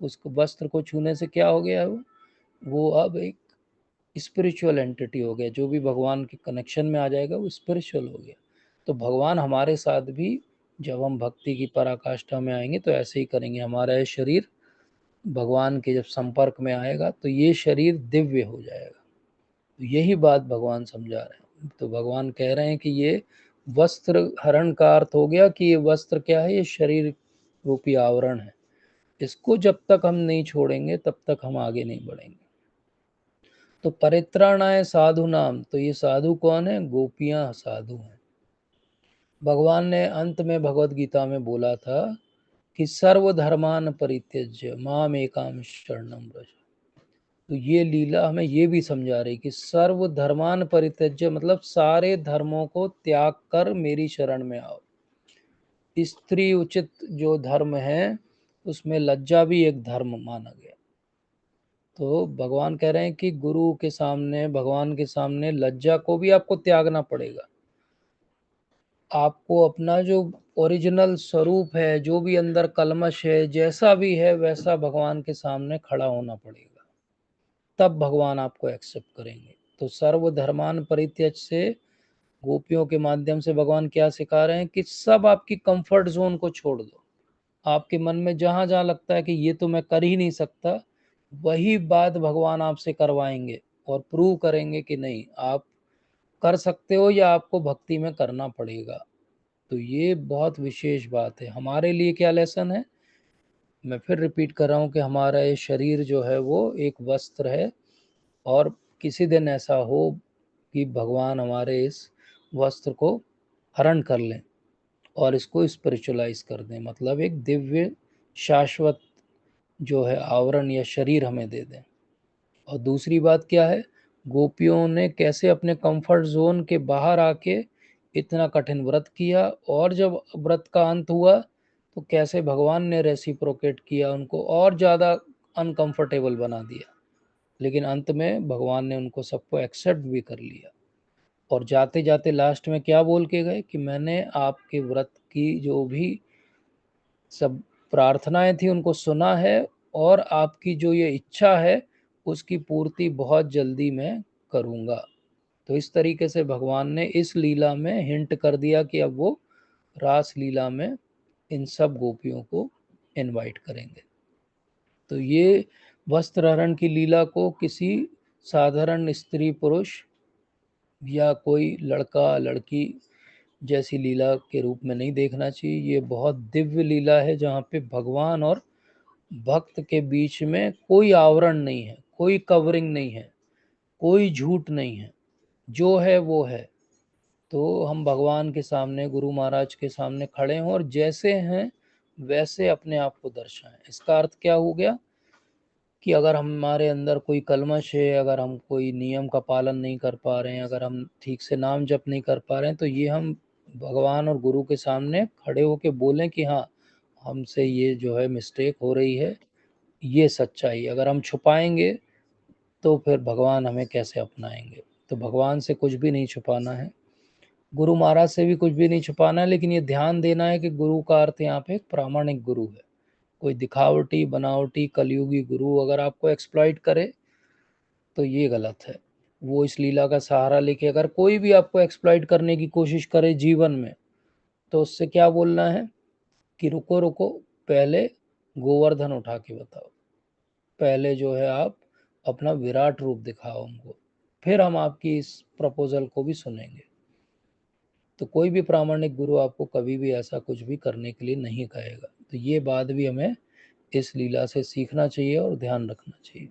उस वस्त्र को छूने से क्या हो गया है? वो अब एक स्पिरिचुअल एंटिटी हो गया। जो भी भगवान के कनेक्शन में आ जाएगा वो स्पिरिचुअल हो गया। तो भगवान हमारे साथ भी जब हम भक्ति की पराकाष्ठा में आएंगे तो ऐसे ही करेंगे। हमारा ये शरीर भगवान के जब संपर्क में आएगा तो ये शरीर दिव्य हो जाएगा। तो यही बात भगवान समझा रहे हैं। तो भगवान कह रहे हैं कि ये वस्त्र हरण का अर्थ हो गया कि ये वस्त्र क्या है? ये शरीर रूपी आवरण है। इसको जब तक हम नहीं छोड़ेंगे तब तक हम आगे नहीं बढ़ेंगे। तो परित्राणाय साधु नाम, तो ये साधु कौन है? गोपियां साधु हैं। भगवान ने अंत में भगवत गीता में बोला था कि सर्वधर्मान परित्यज्य माम एकाम शरणम व्रज। तो ये लीला हमें ये भी समझा रही कि सर्वधर्मान परित्यज्य मतलब सारे धर्मों को त्याग कर मेरी शरण में आओ। स्त्री उचित जो धर्म है उसमें लज्जा भी एक धर्म माना गया। तो भगवान कह रहे हैं कि गुरु के सामने, भगवान के सामने लज्जा को भी आपको त्यागना पड़ेगा। आपको अपना जो ओरिजिनल स्वरूप है, जो भी अंदर कलमश है, जैसा भी है वैसा भगवान के सामने खड़ा होना पड़ेगा, तब भगवान आपको एक्सेप्ट करेंगे। तो सर्वधर्मान परित्यज से गोपियों के माध्यम से भगवान क्या सिखा रहे हैं कि सब आपकी कंफर्ट जोन को छोड़ दो। आपके मन में जहां जहां लगता है कि ये तो मैं कर ही नहीं सकता, वही बात भगवान आपसे करवाएंगे और प्रूव करेंगे कि नहीं, आप कर सकते हो या आपको भक्ति में करना पड़ेगा। तो ये बहुत विशेष बात है। हमारे लिए क्या लेसन है? मैं फिर रिपीट कर रहा हूँ कि हमारा ये शरीर जो है वो एक वस्त्र है, और किसी दिन ऐसा हो कि भगवान हमारे इस वस्त्र को हरण कर लें और इसको स्पिरिचुअलाइज कर दें, मतलब एक दिव्य शाश्वत जो है आवरण या शरीर हमें दे दें। और दूसरी बात क्या है, गोपियों ने कैसे अपने कंफर्ट जोन के बाहर आके इतना कठिन व्रत किया, और जब व्रत का अंत हुआ तो कैसे भगवान ने रेसिप्रोकेट किया, उनको और ज़्यादा अनकंफर्टेबल बना दिया। लेकिन अंत में भगवान ने उनको सबको एक्सेप्ट भी कर लिया। और जाते जाते लास्ट में क्या बोल के गए कि मैंने आपके व्रत की जो भी सब प्रार्थनाएं थी उनको सुना है, और आपकी जो ये इच्छा है उसकी पूर्ति बहुत जल्दी मैं करूँगा। तो इस तरीके से भगवान ने इस लीला में हिंट कर दिया कि अब वो रास लीला में इन सब गोपियों को इनवाइट करेंगे। तो ये वस्त्र हरण की लीला को किसी साधारण स्त्री पुरुष या कोई लड़का लड़की जैसी लीला के रूप में नहीं देखना चाहिए। ये बहुत दिव्य लीला है जहाँ पे भगवान और भक्त के बीच में कोई आवरण नहीं है, कोई कवरिंग नहीं है, कोई झूठ नहीं है, जो है वो है। तो हम भगवान के सामने, गुरु महाराज के सामने खड़े हों और जैसे हैं वैसे अपने आप को दर्शाएं। इसका अर्थ क्या हो गया कि अगर हमारे अंदर कोई कलमश है, अगर हम कोई नियम का पालन नहीं कर पा रहे हैं, अगर हम ठीक से नाम जप नहीं कर पा रहे हैं, तो ये हम भगवान और गुरु के सामने खड़े होके बोलें कि हाँ, हमसे ये जो है मिस्टेक हो रही है, ये सच्चाई। अगर हम छुपाएंगे तो फिर भगवान हमें कैसे अपनाएंगे। तो भगवान से कुछ भी नहीं छुपाना है, गुरु महाराज से भी कुछ भी नहीं छुपाना है, लेकिन ये ध्यान देना है कि गुरु का अर्थ यहाँ पे एक प्रामाणिक गुरु है। कोई दिखावटी बनावटी कलयुगी गुरु अगर आपको एक्सप्लॉइट करे तो ये गलत है। वो इस लीला का सहारा लेके अगर कोई भी आपको एक्सप्लॉइट करने की कोशिश करे जीवन में, तो उससे क्या बोलना है कि रुको रुको, पहले गोवर्धन उठा के बताओ, पहले जो है आप अपना विराट रूप दिखाओ हमको, फिर हम आपकी इस प्रपोजल को भी सुनेंगे। तो कोई भी प्रामाणिक गुरु आपको कभी भी ऐसा कुछ भी करने के लिए नहीं कहेगा। तो ये बात भी हमें इस लीला से सीखना चाहिए और ध्यान रखना चाहिए।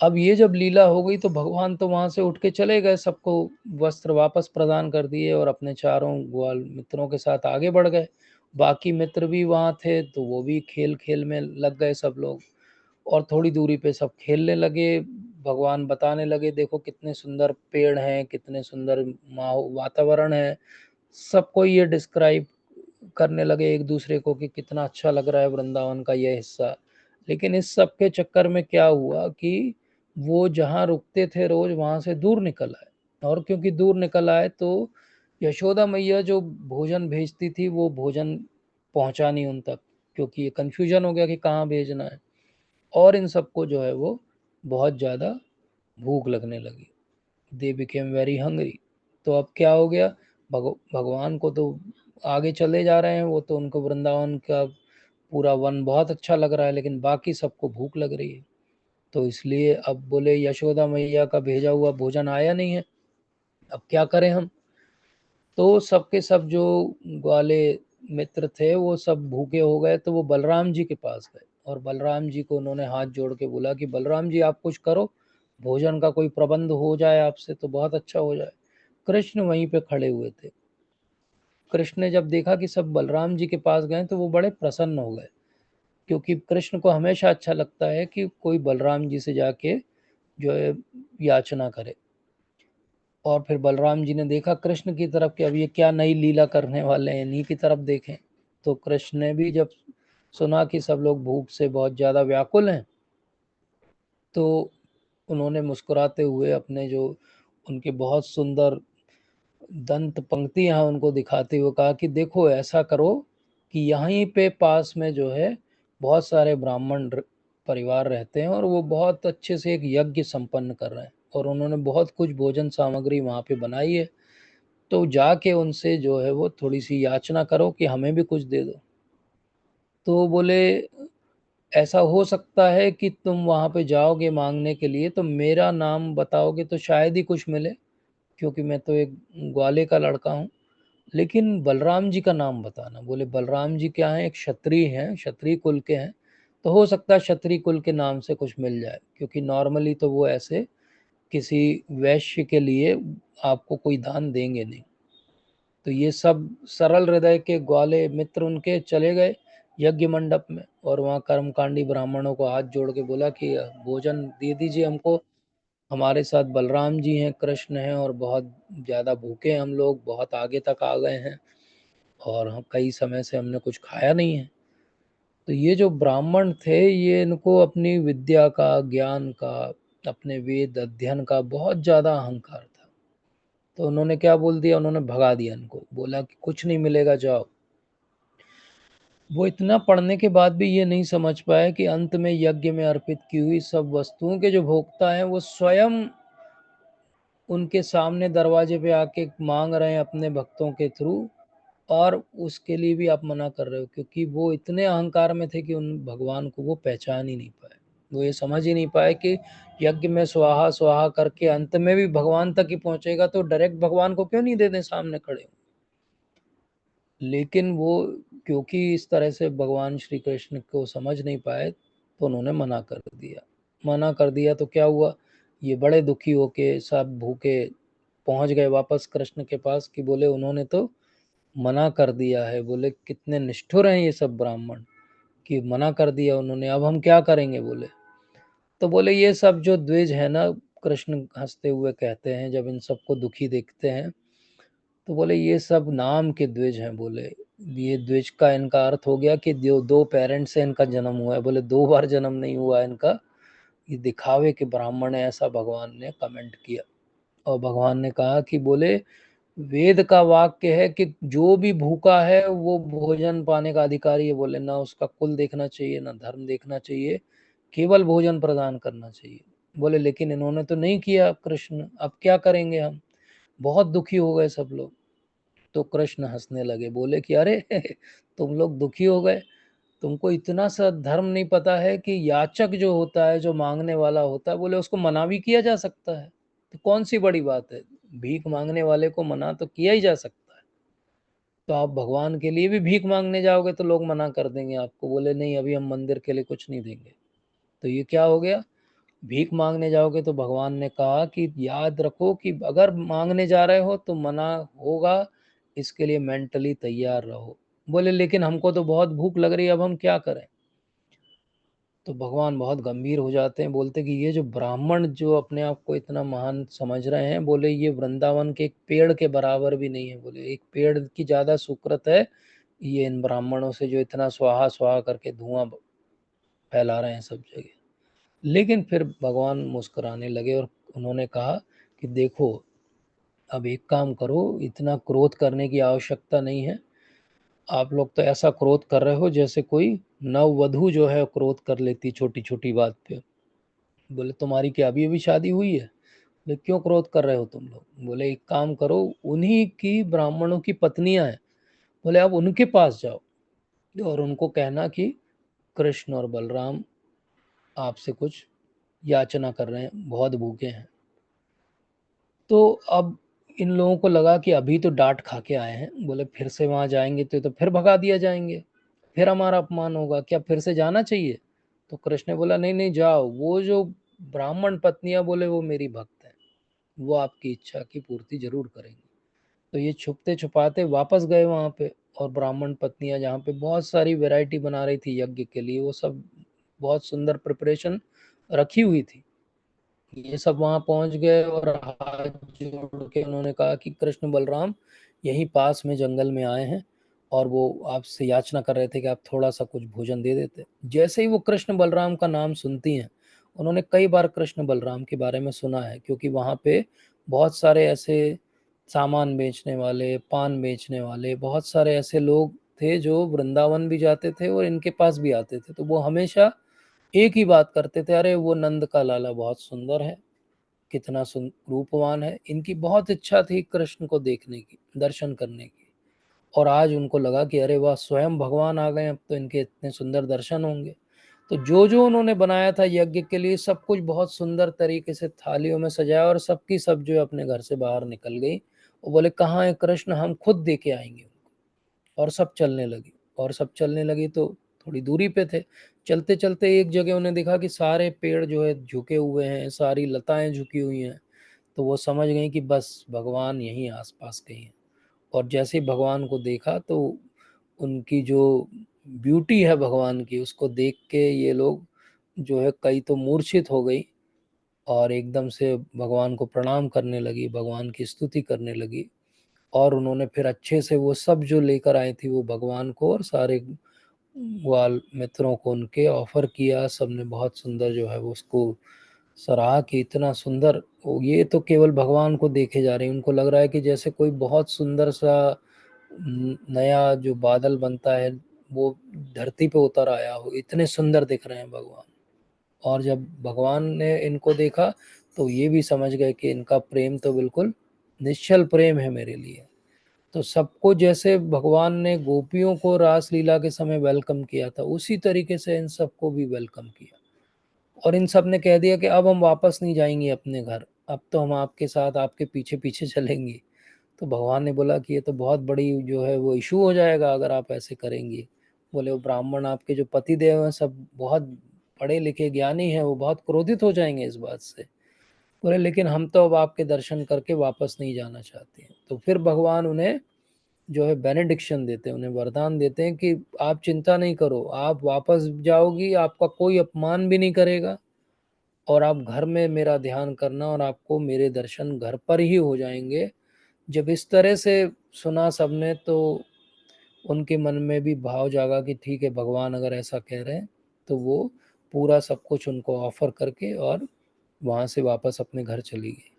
अब ये जब लीला हो गई तो भगवान तो वहां से उठ के चले गए, सबको वस्त्र वापस प्रदान कर दिए और अपने चारों ग्वाल मित्रों के साथ आगे बढ़ गए। बाकी मित्र भी वहां थे तो वो भी खेल खेल में लग गए सब लोग, और थोड़ी दूरी पे सब खेलने लगे। भगवान बताने लगे देखो कितने सुंदर पेड़ हैं, कितने सुंदर वातावरण है। सबको ये डिस्क्राइब करने लगे एक दूसरे को कि कितना अच्छा लग रहा है वृंदावन का ये हिस्सा। लेकिन इस सब के चक्कर में क्या हुआ कि वो जहाँ रुकते थे रोज वहां से दूर निकल आए, और क्योंकि दूर निकल आए तो यशोदा मैया जो भोजन भेजती थी वो भोजन पहुंचा नहीं उन तक, क्योंकि ये कन्फ्यूजन हो गया कि कहाँ भेजना है। और इन सबको जो है वो बहुत ज़्यादा भूख लगने लगी। They became very hungry. तो अब क्या हो गया, भगवान को तो आगे चले जा रहे हैं, वो तो उनको वृंदावन का पूरा वन बहुत अच्छा लग रहा है, लेकिन बाकी सबको भूख लग रही है। तो इसलिए अब बोले यशोदा मैया का भेजा हुआ भोजन आया नहीं है, अब क्या करें हम। तो सबके सब जो ग्वाले मित्र थे वो सब भूखे हो गए, तो वो बलराम जी के पास गए और बलराम जी को उन्होंने हाथ जोड़ के बोला कि बलराम जी आप कुछ करो, भोजन का कोई प्रबंध हो जाए आपसे तो बहुत अच्छा हो जाए। कृष्ण वहीं पे खड़े हुए थे। कृष्ण ने जब देखा कि सब बलराम जी के पास गए तो वो बड़े प्रसन्न हो गए, क्योंकि कृष्ण को हमेशा अच्छा लगता है कि कोई बलराम जी से जाके जो है याचना करे। और फिर बलराम जी ने देखा कृष्ण की तरफ कि अब ये क्या नई लीला करने वाले हैं, इन्हीं की तरफ देखें। तो कृष्ण ने भी जब सुना कि सब लोग भूख से बहुत ज़्यादा व्याकुल हैं, तो उन्होंने मुस्कुराते हुए अपने जो उनके बहुत सुंदर दंत पंक्तियां हैं उनको दिखाते हुए कहा कि देखो ऐसा करो कि यहीं पे पास में जो है बहुत सारे ब्राह्मण परिवार रहते हैं और वो बहुत अच्छे से एक यज्ञ संपन्न कर रहे हैं, और उन्होंने बहुत कुछ भोजन सामग्री वहाँ पे बनाई है। तो जाके उनसे जो है वो थोड़ी सी याचना करो कि हमें भी कुछ दे दो। तो बोले ऐसा हो सकता है कि तुम वहाँ पे जाओगे मांगने के लिए तो मेरा नाम बताओगे तो शायद ही कुछ मिले, क्योंकि मैं तो एक ग्वाले का लड़का हूँ। लेकिन बलराम जी का नाम बताना। बोले बलराम जी क्या हैं, एक क्षत्रिय हैं, क्षत्रिय कुल के हैं, तो हो सकता है क्षत्रिय कुल के नाम से कुछ मिल जाए, क्योंकि नॉर्मली तो वो ऐसे किसी वैश्य के लिए आपको कोई दान देंगे नहीं। तो ये सब सरल हृदय के ग्वाले मित्र उनके चले गए, यज्ञ मंडप में, और वहाँ कर्मकांडी ब्राह्मणों को हाथ जोड़ के बोला कि भोजन दे दीजिए हमको, हमारे साथ बलराम जी हैं, कृष्ण हैं, और बहुत ज़्यादा भूखे हैं हम लोग, बहुत आगे तक आ गए हैं, और हम कई समय से हमने कुछ खाया नहीं है। तो ये जो ब्राह्मण थे, ये इनको अपनी विद्या का, ज्ञान का, अपने वेद अध्ययन का बहुत ज़्यादा अहंकार था। तो उन्होंने क्या बोल दिया, उन्होंने भगा दिया इनको, बोला कि कुछ नहीं मिलेगा, जाओ। वो इतना पढ़ने के बाद भी ये नहीं समझ पाए कि अंत में यज्ञ में अर्पित की हुई सब वस्तुओं के जो भोक्ता हैं वो स्वयं उनके सामने दरवाजे पे आके मांग रहे हैं अपने भक्तों के थ्रू, और उसके लिए भी आप मना कर रहे हो, क्योंकि वो इतने अहंकार में थे कि उन भगवान को वो पहचान ही नहीं पाए। वो ये समझ ही नहीं पाए कि यज्ञ में स्वाहा स्वाहा करके अंत में भी भगवान तक ही पहुंचेगा, तो डायरेक्ट भगवान को क्यों नहीं दे दें सामने खड़े। लेकिन वो क्योंकि इस तरह से भगवान श्री कृष्ण को समझ नहीं पाए, तो उन्होंने मना कर दिया। मना कर दिया तो क्या हुआ, ये बड़े दुखी होके सब भूखे पहुंच गए वापस कृष्ण के पास, कि बोले उन्होंने तो मना कर दिया है। बोले कितने निष्ठुर हैं ये सब ब्राह्मण, कि मना कर दिया उन्होंने, अब हम क्या करेंगे। बोले तो बोले ये सब जो द्विज है ना, कृष्ण हंसते हुए कहते हैं जब इन सबको दुखी देखते हैं, तो बोले ये सब नाम के द्विज हैं। बोले ये द्विज का इनका अर्थ हो गया कि जो दो पेरेंट्स से इनका जन्म हुआ है। बोले दो बार जन्म नहीं हुआ है इनका, ये दिखावे के ब्राह्मण है, ऐसा भगवान ने कमेंट किया। और भगवान ने कहा कि बोले वेद का वाक्य है कि जो भी भूखा है वो भोजन पाने का अधिकारी है। बोले ना उसका कुल देखना चाहिए, ना धर्म देखना चाहिए, केवल भोजन प्रदान करना चाहिए। बोले लेकिन इन्होंने तो नहीं किया कृष्ण, अब क्या करेंगे हम। बहुत दुखी हो गए सब लोग। तो कृष्ण हंसने लगे, बोले कि अरे तुम लोग दुखी हो गए, तुमको इतना सा धर्म नहीं पता है कि याचक जो होता है, जो मांगने वाला होता है, बोले उसको मना भी किया जा सकता है। तो कौन सी बड़ी बात है, भीख मांगने वाले को मना तो किया ही जा सकता है। तो आप भगवान के लिए भी भीख मांगने जाओगे तो लोग मना कर देंगे आपको, बोले नहीं अभी हम मंदिर के लिए कुछ नहीं देंगे। तो ये क्या हो गया, भीख मांगने जाओगे तो भगवान ने कहा कि याद रखो कि अगर मांगने जा रहे हो तो मना होगा, इसके लिए मेंटली तैयार रहो। बोले लेकिन हमको तो बहुत भूख लग रही है, अब हम क्या करें। तो भगवान बहुत गंभीर हो जाते हैं, बोलते कि ये जो ब्राह्मण जो अपने आप को इतना महान समझ रहे हैं, बोले ये वृंदावन के एक पेड़ के बराबर भी नहीं है। बोले एक पेड़ की ज़्यादा सुकृत है ये इन ब्राह्मणों से, जो इतना स्वाहा स्वाहा करके धुआं फैला रहे हैं सब जगह। लेकिन फिर भगवान मुस्कुराने लगे और उन्होंने कहा कि देखो अब एक काम करो, इतना क्रोध करने की आवश्यकता नहीं है। आप लोग तो ऐसा क्रोध कर रहे हो जैसे कोई नववधु जो है क्रोध कर लेती छोटी छोटी बात पे। बोले तुम्हारी क्या अभी अभी शादी हुई है, बोले क्यों क्रोध कर रहे हो तुम लोग। बोले एक काम करो, उन्हीं की ब्राह्मणों की पत्नियां हैं, बोले अब उनके पास जाओ और उनको कहना कि कृष्ण और बलराम आपसे कुछ याचना कर रहे हैं, बहुत भूखे हैं। तो अब इन लोगों को लगा कि अभी तो डांट खा के आए हैं, बोले फिर से वहां जाएंगे तो फिर भगा दिया जाएंगे, फिर हमारा अपमान होगा, क्या फिर से जाना चाहिए। तो कृष्ण ने बोला नहीं नहीं जाओ, वो जो ब्राह्मण पत्नियां बोले वो मेरी भक्त है, वो आपकी इच्छा की पूर्ति जरूर करेंगी। तो ये छुपते छुपाते वापस गए वहां पे, और ब्राह्मण पत्नियां जहाँ पे बहुत सारी वैरायटी बना रही थी यज्ञ के लिए, वो सब बहुत सुंदर प्रिपरेशन रखी हुई थी, ये सब वहां पहुंच गए और हाथ जोड़ के उन्होंने कहा कि कृष्ण बलराम यहीं पास में जंगल में आए हैं, और वो आपसे याचना कर रहे थे कि आप थोड़ा सा कुछ भोजन दे देते। जैसे ही वो कृष्ण बलराम का नाम सुनती हैं, उन्होंने कई बार कृष्ण बलराम के बारे में सुना है, क्योंकि वहाँ पे बहुत सारे ऐसे सामान बेचने वाले, पान बेचने वाले, बहुत सारे ऐसे लोग थे जो वृंदावन भी जाते थे और इनके पास भी आते थे। तो वो हमेशा एक ही बात करते थे, अरे वो नंद का लाला बहुत सुंदर है, कितना रूपवान है, इनकी बहुत इच्छा थी कृष्ण को देखने की, दर्शन करने की। और आज उनको लगा कि अरे वाह स्वयं भगवान आ गए, अब तो इनके इतने सुंदर दर्शन होंगे। तो जो जो उन्होंने बनाया था यज्ञ के लिए, सब कुछ बहुत सुंदर तरीके से थालियों में सजाया, और सबकी सब जो है अपने घर से बाहर निकल गई। वो बोले कहाँ है कृष्ण, हम खुद दे के आएंगे उनको। और सब चलने लगी, और सब चलने लगी तो थोड़ी दूरी पे थे। चलते चलते एक जगह उन्हें देखा कि सारे पेड़ जो है झुके हुए हैं, सारी लताएं झुकी हुई हैं। तो वो समझ गई कि बस भगवान यहीं आसपास कहीं हैं। और जैसे ही भगवान को देखा तो उनकी जो ब्यूटी है भगवान की, उसको देख के ये लोग जो है कई तो मूर्छित हो गई और एकदम से भगवान को प्रणाम करने लगी, भगवान की स्तुति करने लगी। और उन्होंने फिर अच्छे से वो सब जो लेकर आई थी वो भगवान को और सारे ग्वाल मित्रों को उनके ऑफर किया। सबने बहुत सुंदर जो है वो उसको सराहा कि इतना सुंदर, ये तो केवल भगवान को देखे जा रहे हैं। उनको लग रहा है कि जैसे कोई बहुत सुंदर सा नया जो बादल बनता है वो धरती पे उतर आया हो, इतने सुंदर दिख रहे हैं भगवान। और जब भगवान ने इनको देखा तो ये भी समझ गए कि इनका प्रेम तो बिल्कुल निश्चल प्रेम है मेरे लिए। तो सबको जैसे भगवान ने गोपियों को रास लीला के समय वेलकम किया था, उसी तरीके से इन सबको भी वेलकम किया। और इन सब ने कह दिया कि अब हम वापस नहीं जाएंगे अपने घर, अब तो हम आपके साथ आपके पीछे पीछे चलेंगे। तो भगवान ने बोला कि ये तो बहुत बड़ी जो है वो इशू हो जाएगा अगर आप ऐसे करेंगे। बोले वो ब्राह्मण आपके जो पति देव हैं सब बहुत पढ़े लिखे ज्ञानी हैं, वो बहुत क्रोधित हो जाएंगे इस बात से। बोले लेकिन हम तो अब आपके दर्शन करके वापस नहीं जाना चाहते हैं। तो फिर भगवान उन्हें जो है बेनेडिक्शन देते हैं, उन्हें वरदान देते हैं कि आप चिंता नहीं करो, आप वापस जाओगी, आपका कोई अपमान भी नहीं करेगा और आप घर में मेरा ध्यान करना और आपको मेरे दर्शन घर पर ही हो जाएंगे। जब इस तरह से सुना सबने तो उनके मन में भी भाव जागा कि ठीक है, भगवान अगर ऐसा कह रहे हैं तो वो पूरा सब कुछ उनको ऑफर करके और वहाँ से वापस अपने घर चली गई।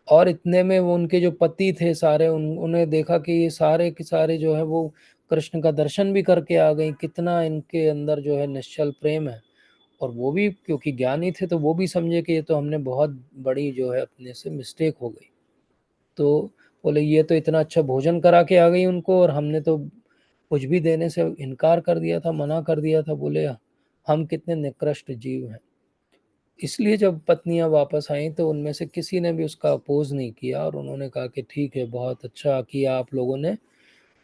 और इतने में वो उनके जो पति थे सारे, उन्हें देखा कि ये सारे के सारे जो है वो कृष्ण का दर्शन भी करके आ गई, कितना इनके अंदर जो है निश्चल प्रेम है। और वो भी क्योंकि ज्ञानी थे तो वो भी समझे कि ये तो हमने बहुत बड़ी जो है अपने से मिस्टेक हो गई। तो बोले ये तो इतना अच्छा भोजन करा के आ गई उनको और हमने तो कुछ भी देने से इनकार कर दिया था, मना कर दिया था। बोले हम कितने निकृष्ट जीव हैं। इसलिए जब पत्नियां वापस आई तो उनमें से किसी ने भी उसका अपोज नहीं किया और उन्होंने कहा कि ठीक है, बहुत अच्छा किया आप लोगों ने।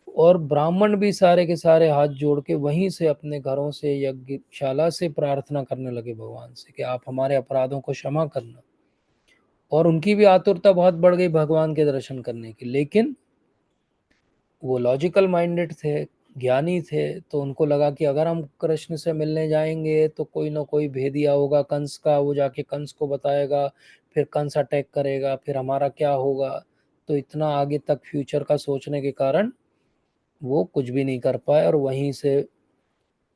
और ब्राह्मण भी सारे के सारे हाथ जोड़ के वहीं से अपने घरों से यज्ञशाला से प्रार्थना करने लगे भगवान से कि आप हमारे अपराधों को क्षमा करना। और उनकी भी आतुरता बहुत बढ़ गई भगवान के दर्शन करने की। लेकिन वो लॉजिकल माइंडेड थे, ज्ञानी थे, तो उनको लगा कि अगर हम कृष्ण से मिलने जाएंगे तो कोई ना कोई भेदिया होगा कंस का, वो जाके कंस को बताएगा, फिर कंस अटैक करेगा, फिर हमारा क्या होगा। तो इतना आगे तक फ्यूचर का सोचने के कारण वो कुछ भी नहीं कर पाए और वहीं से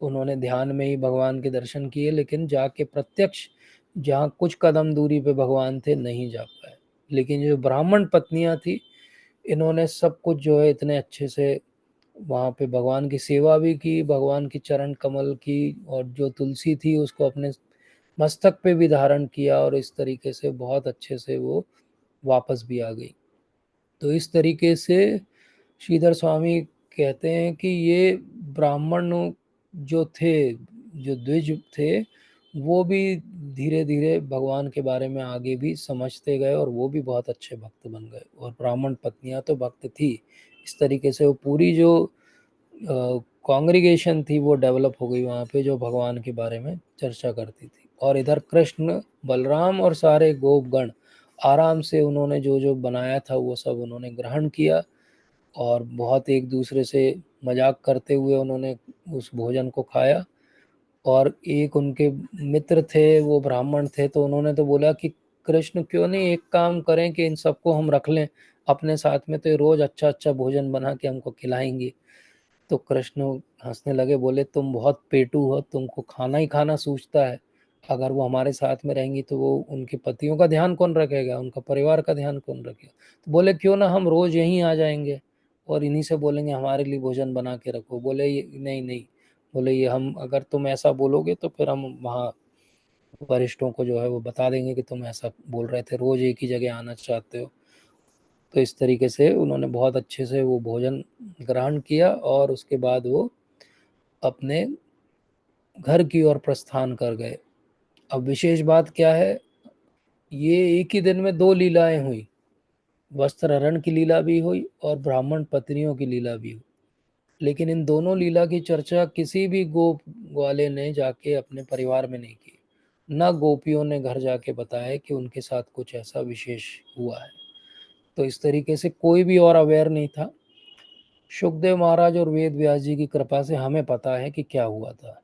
उन्होंने ध्यान में ही भगवान के दर्शन किए, लेकिन जाके प्रत्यक्ष जहाँ कुछ कदम दूरी पे भगवान थे नहीं जा पाए। लेकिन जो ब्राह्मण पत्नियां थी, इन्होंने सब कुछ जो है इतने अच्छे से वहाँ पे भगवान की सेवा भी की, भगवान की चरण कमल की और जो तुलसी थी उसको अपने मस्तक पे भी धारण किया और इस तरीके से बहुत अच्छे से वो वापस भी आ गई। तो इस तरीके से श्रीधर स्वामी कहते हैं कि ये ब्राह्मण जो थे, जो द्विज थे, वो भी धीरे धीरे भगवान के बारे में आगे भी समझते गए और वो भी बहुत अच्छे भक्त बन गए। और ब्राह्मण पत्नियां तो भक्त थी। इस तरीके से वो पूरी जो कॉन्ग्रीगेशन थी वो डेवलप हो गई वहाँ पे, जो भगवान के बारे में चर्चा करती थी। और इधर कृष्ण बलराम और सारे गोपगण आराम से उन्होंने जो जो बनाया था वो सब उन्होंने ग्रहण किया और बहुत एक दूसरे से मजाक करते हुए उन्होंने उस भोजन को खाया। और एक उनके मित्र थे, वो ब्राह्मण थे, तो उन्होंने तो बोला कि कृष्ण क्यों नहीं एक काम करें कि इन सबको हम रख लें अपने साथ में, तो ये रोज अच्छा अच्छा भोजन बना के हमको खिलाएंगे। तो कृष्ण हंसने लगे, बोले तुम बहुत पेटू हो, तुमको खाना ही खाना सूझता है। अगर वो हमारे साथ में रहेंगी तो वो उनके पतियों का ध्यान कौन रखेगा, उनका परिवार का ध्यान कौन रखेगा। तो बोले क्यों ना हम रोज यहीं आ जाएंगे और इन्हीं से बोलेंगे हमारे लिए भोजन बना के रखो। बोले ये नहीं नहीं, बोले ये हम, अगर तुम ऐसा बोलोगे तो फिर हम वहाँ वरिष्ठों को जो है वो बता देंगे कि तुम ऐसा बोल रहे थे, रोज एक ही जगह आना चाहते हो। तो इस तरीके से उन्होंने बहुत अच्छे से वो भोजन ग्रहण किया और उसके बाद वो अपने घर की ओर प्रस्थान कर गए। अब विशेष बात क्या है, ये एक ही दिन में दो लीलाएं हुई, वस्त्र हरण की लीला भी हुई और ब्राह्मण पत्नियों की लीला भी हुई। लेकिन इन दोनों लीला की चर्चा किसी भी गोप वाले ने जाके अपने परिवार में नहीं की, न गोपियों ने घर जाके बताया कि उनके साथ कुछ ऐसा विशेष हुआ है। तो इस तरीके से कोई भी और अवेयर नहीं था। सुखदेव महाराज और वेद व्यास जी की कृपा से हमें पता है कि क्या हुआ था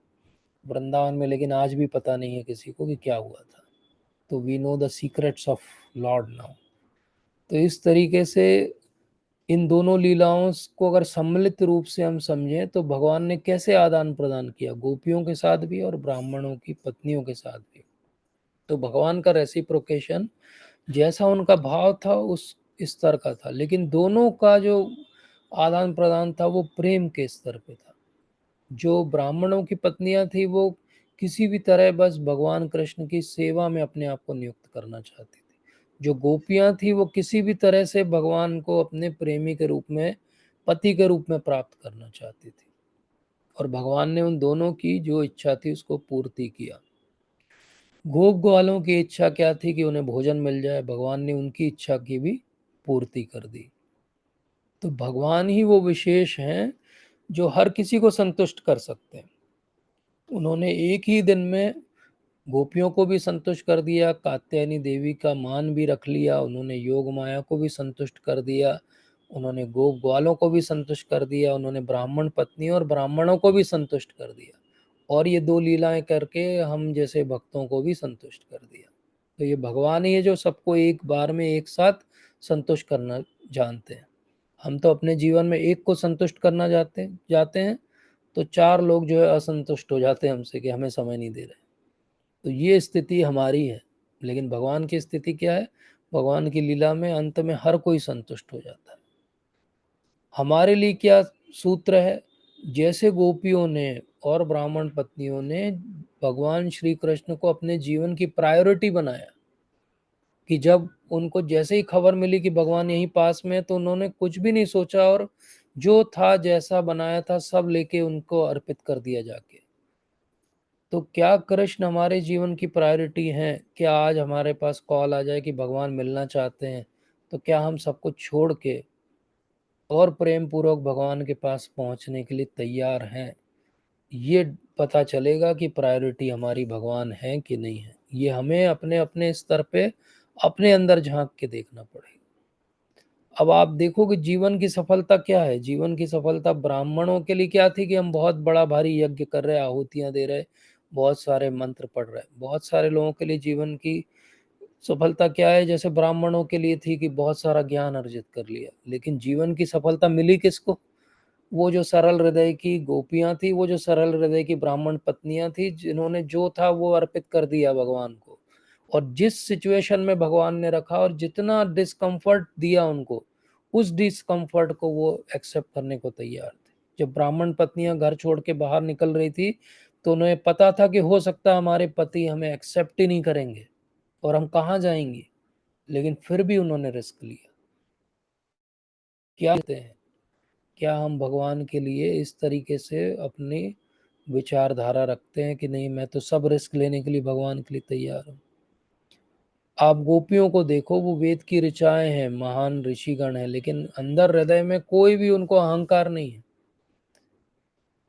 वृंदावन में, लेकिन आज भी पता नहीं है किसी को कि क्या हुआ था। तो we know the secrets of lord now. तो इस तरीके से इन दोनों लीलाओं को अगर सम्मिलित रूप से हम समझें तो भगवान ने कैसे आदान प्रदान किया, गोपियों के साथ भी और ब्राह्मणों की पत्नियों के साथ भी। तो भगवान का रेसिप्रोकेशन जैसा उनका भाव था उस स्तर का था, लेकिन दोनों का जो आदान प्रदान था वो प्रेम के स्तर पे था। जो ब्राह्मणों की पत्नियां थी वो किसी भी तरह बस भगवान कृष्ण की सेवा में अपने आप को नियुक्त करना चाहती थी। जो गोपियां थी वो किसी भी तरह से भगवान को अपने प्रेमी के रूप में, पति के रूप में प्राप्त करना चाहती थी। और भगवान ने उन दोनों की जो इच्छा थी उसको पूर्ति किया। गोप ग्वालों की इच्छा क्या थी कि उन्हें भोजन मिल जाए, भगवान ने उनकी इच्छा की भी पूर्ति कर दी। तो भगवान ही वो विशेष हैं जो हर किसी को संतुष्ट कर सकते हैं। उन्होंने एक ही दिन में गोपियों को भी संतुष्ट कर दिया, कात्यायनी देवी का मान भी रख लिया, उन्होंने योग माया को भी संतुष्ट कर दिया, उन्होंने गोप ग्वालों को भी संतुष्ट कर दिया, उन्होंने ब्राह्मण पत्नी और ब्राह्मणों को भी संतुष्ट कर दिया, और ये दो लीलाएं करके हम जैसे भक्तों को भी संतुष्ट कर दिया। तो ये भगवान ही है जो सबको एक बार में एक साथ संतुष्ट करना जानते हैं। हम तो अपने जीवन में एक को संतुष्ट करना जाते हैं तो चार लोग जो है असंतुष्ट हो जाते हैं हमसे कि हमें समय नहीं दे रहे। तो ये स्थिति हमारी है, लेकिन भगवान की स्थिति क्या है? भगवान की लीला में अंत में हर कोई संतुष्ट हो जाता है। हमारे लिए क्या सूत्र है? जैसे गोपियों ने और ब्राह्मण पत्नियों ने भगवान श्री कृष्ण को अपने जीवन की प्रायोरिटी बनाया, कि जब उनको जैसे ही खबर मिली कि भगवान यहीं पास में है तो उन्होंने कुछ भी नहीं सोचा और जो था जैसा बनाया था सब लेके उनको अर्पित कर दिया जाके। तो क्या कृष्ण हमारे जीवन की प्रायोरिटी हैं? क्या आज हमारे पास कॉल आ जाए कि भगवान मिलना चाहते हैं, तो क्या हम सब कुछ छोड़ के और प्रेम पूर्वक भगवान के पास पहुंचने के लिए तैयार हैं? ये पता चलेगा कि प्रायोरिटी हमारी भगवान है कि नहीं है। ये हमें अपने अपने स्तर पे अपने अंदर झांक के देखना पड़ेगा। अब आप देखो कि जीवन की सफलता क्या है? जीवन की सफलता ब्राह्मणों के लिए क्या थी कि हम बहुत बड़ा भारी यज्ञ कर रहे, आहुतियां दे रहे, बहुत सारे मंत्र पढ़ रहे। बहुत सारे लोगों के लिए जीवन की सफलता क्या है? जैसे ब्राह्मणों के लिए थी कि बहुत सारा ज्ञान अर्जित कर लिया। लेकिन जीवन की सफलता मिली किसको? वो जो सरल हृदय की गोपियां थी, वो जो सरल हृदय की ब्राह्मण पत्नियां थी, जिन्होंने जो था वो अर्पित कर दिया भगवान को। और जिस सिचुएशन में भगवान ने रखा और जितना डिस्कम्फर्ट दिया उनको, उस डिस्कम्फर्ट को वो एक्सेप्ट करने को तैयार थे। जब ब्राह्मण पत्नियां घर छोड़ के बाहर निकल रही थी तो उन्हें पता था कि हो सकता है हमारे पति हमें एक्सेप्ट ही नहीं करेंगे और हम कहाँ जाएंगे, लेकिन फिर भी उन्होंने रिस्क लिया। क्या कहते हैं? क्या हम भगवान के लिए इस तरीके से अपनी विचारधारा रखते हैं कि नहीं, मैं तो सब रिस्क लेने के लिए भगवान के लिए तैयार हूँ? आप गोपियों को देखो, वो वेद की ऋचाएं हैं, महान ऋषिगण हैं, लेकिन अंदर हृदय में कोई भी उनको अहंकार नहीं है।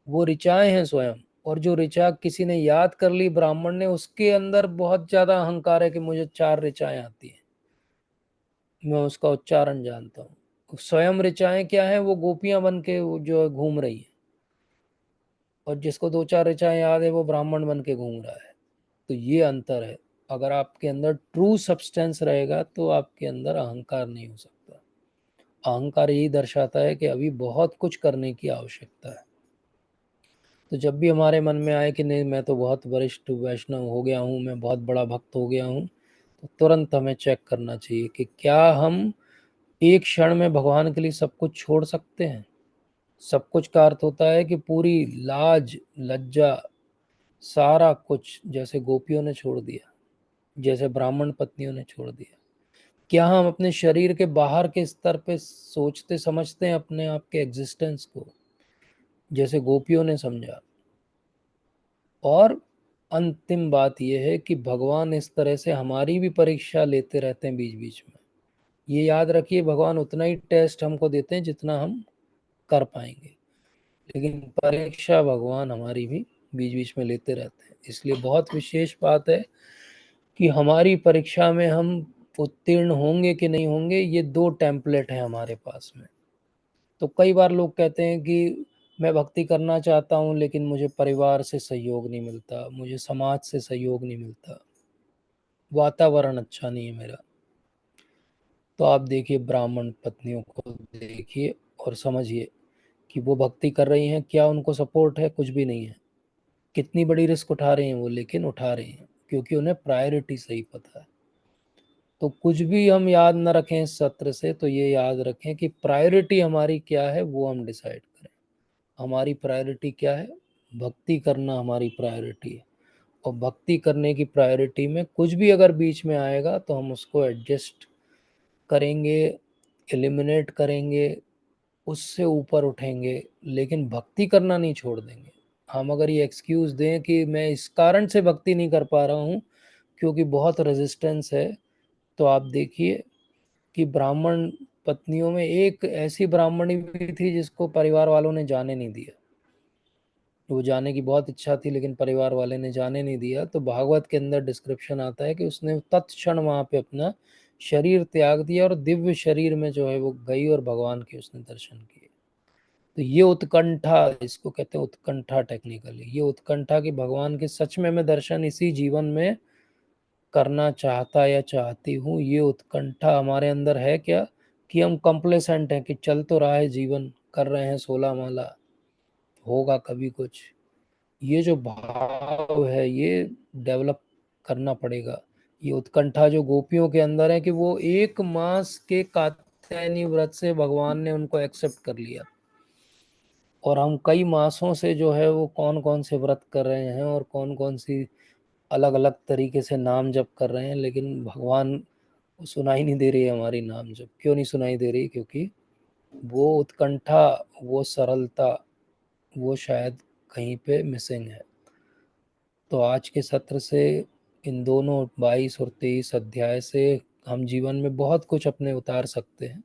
वो ऋचाएं हैं स्वयं। और जो ऋचा किसी ने याद कर ली ब्राह्मण ने, उसके अंदर बहुत ज्यादा अहंकार है कि मुझे 4 ऋचाएं आती हैं, मैं उसका उच्चारण जानता हूँ। स्वयं ऋचाएं क्या है? वो गोपियां बन के जो घूम रही है, और जिसको 2-4 ऋचाएं याद है वो ब्राह्मण बन के घूम रहा है। तो ये अंतर है। अगर आपके अंदर ट्रू सब्सटेंस रहेगा तो आपके अंदर अहंकार नहीं हो सकता। अहंकार यही दर्शाता है कि अभी बहुत कुछ करने की आवश्यकता है। तो जब भी हमारे मन में आए कि नहीं, मैं तो बहुत वरिष्ठ वैष्णव हो गया हूँ, मैं बहुत बड़ा भक्त हो गया हूँ, तो तुरंत हमें चेक करना चाहिए कि क्या हम एक क्षण में भगवान के लिए सब कुछ छोड़ सकते हैं। सब कुछ का अर्थ होता है कि पूरी लाज लज्जा सारा कुछ, जैसे गोपियों ने छोड़ दिया, जैसे ब्राह्मण पत्नियों ने छोड़ दिया। क्या हम अपने शरीर के बाहर के स्तर पे सोचते समझते हैं अपने आप के एग्जिस्टेंस को, जैसे गोपियों ने समझा? और अंतिम बात यह है कि भगवान इस तरह से हमारी भी परीक्षा लेते रहते हैं बीच बीच में। ये याद रखिए, भगवान उतना ही टेस्ट हमको देते हैं जितना हम कर पाएंगे, लेकिन परीक्षा भगवान हमारी भी बीच बीच में लेते रहते हैं। इसलिए बहुत विशेष बात है कि हमारी परीक्षा में हम उत्तीर्ण होंगे कि नहीं होंगे, ये 2 टेम्पलेट हैं हमारे पास में। तो कई बार लोग कहते हैं कि मैं भक्ति करना चाहता हूँ लेकिन मुझे परिवार से सहयोग नहीं मिलता, मुझे समाज से सहयोग नहीं मिलता, वातावरण अच्छा नहीं है मेरा। तो आप देखिए ब्राह्मण पत्नियों को देखिए और समझिए कि वो भक्ति कर रही हैं, क्या उनको सपोर्ट है? कुछ भी नहीं है। कितनी बड़ी रिस्क उठा रहे हैं वो, लेकिन उठा रहे हैं क्योंकि उन्हें प्रायोरिटी सही पता है। तो कुछ भी हम याद न रखें इस सत्र से, तो ये याद रखें कि प्रायोरिटी हमारी क्या है वो हम डिसाइड करें। हमारी प्रायोरिटी क्या है? भक्ति करना हमारी प्रायोरिटी है। और भक्ति करने की प्रायोरिटी में कुछ भी अगर बीच में आएगा तो हम उसको एडजस्ट करेंगे, एलिमिनेट करेंगे, उससे ऊपर उठेंगे, लेकिन भक्ति करना नहीं छोड़ देंगे। हम अगर ये एक्सक्यूज़ दें कि मैं इस कारण से भक्ति नहीं कर पा रहा हूँ क्योंकि बहुत रेजिस्टेंस है, तो आप देखिए कि ब्राह्मण पत्नियों में एक ऐसी ब्राह्मणी भी थी जिसको परिवार वालों ने जाने नहीं दिया। वो जाने की बहुत इच्छा थी लेकिन परिवार वाले ने जाने नहीं दिया। तो भागवत के अंदर डिस्क्रिप्शन आता है कि उसने तत्क्षण वहां पे अपना शरीर त्याग दिया और दिव्य शरीर में जो है वो गई और भगवान के उसने दर्शन किए। तो ये उत्कंठा, इसको कहते हैं उत्कंठा टेक्निकली, ये उत्कंठा कि भगवान के सच में मैं दर्शन इसी जीवन में करना चाहता या चाहती हूँ, ये उत्कंठा हमारे अंदर है क्या? कि हम कंप्लेसेंट हैं कि चल तो रहा है जीवन, कर रहे हैं 16 माला, होगा कभी कुछ। ये जो भाव है ये डेवलप करना पड़ेगा। ये उत्कंठा जो गोपियों के अंदर है कि वो 1 मास के कात्यायनी व्रत से भगवान ने उनको एक्सेप्ट कर लिया। और हम कई मासों से जो है वो कौन कौन से व्रत कर रहे हैं और कौन कौन सी अलग अलग तरीके से नाम जप कर रहे हैं, लेकिन भगवान को सुनाई नहीं दे रही है हमारी नाम जप। क्यों नहीं सुनाई दे रही? क्योंकि वो उत्कंठा, वो सरलता, वो शायद कहीं पे मिसिंग है। तो आज के सत्र से इन दोनों 22 और 23 अध्याय से हम जीवन में बहुत कुछ अपने उतार सकते हैं।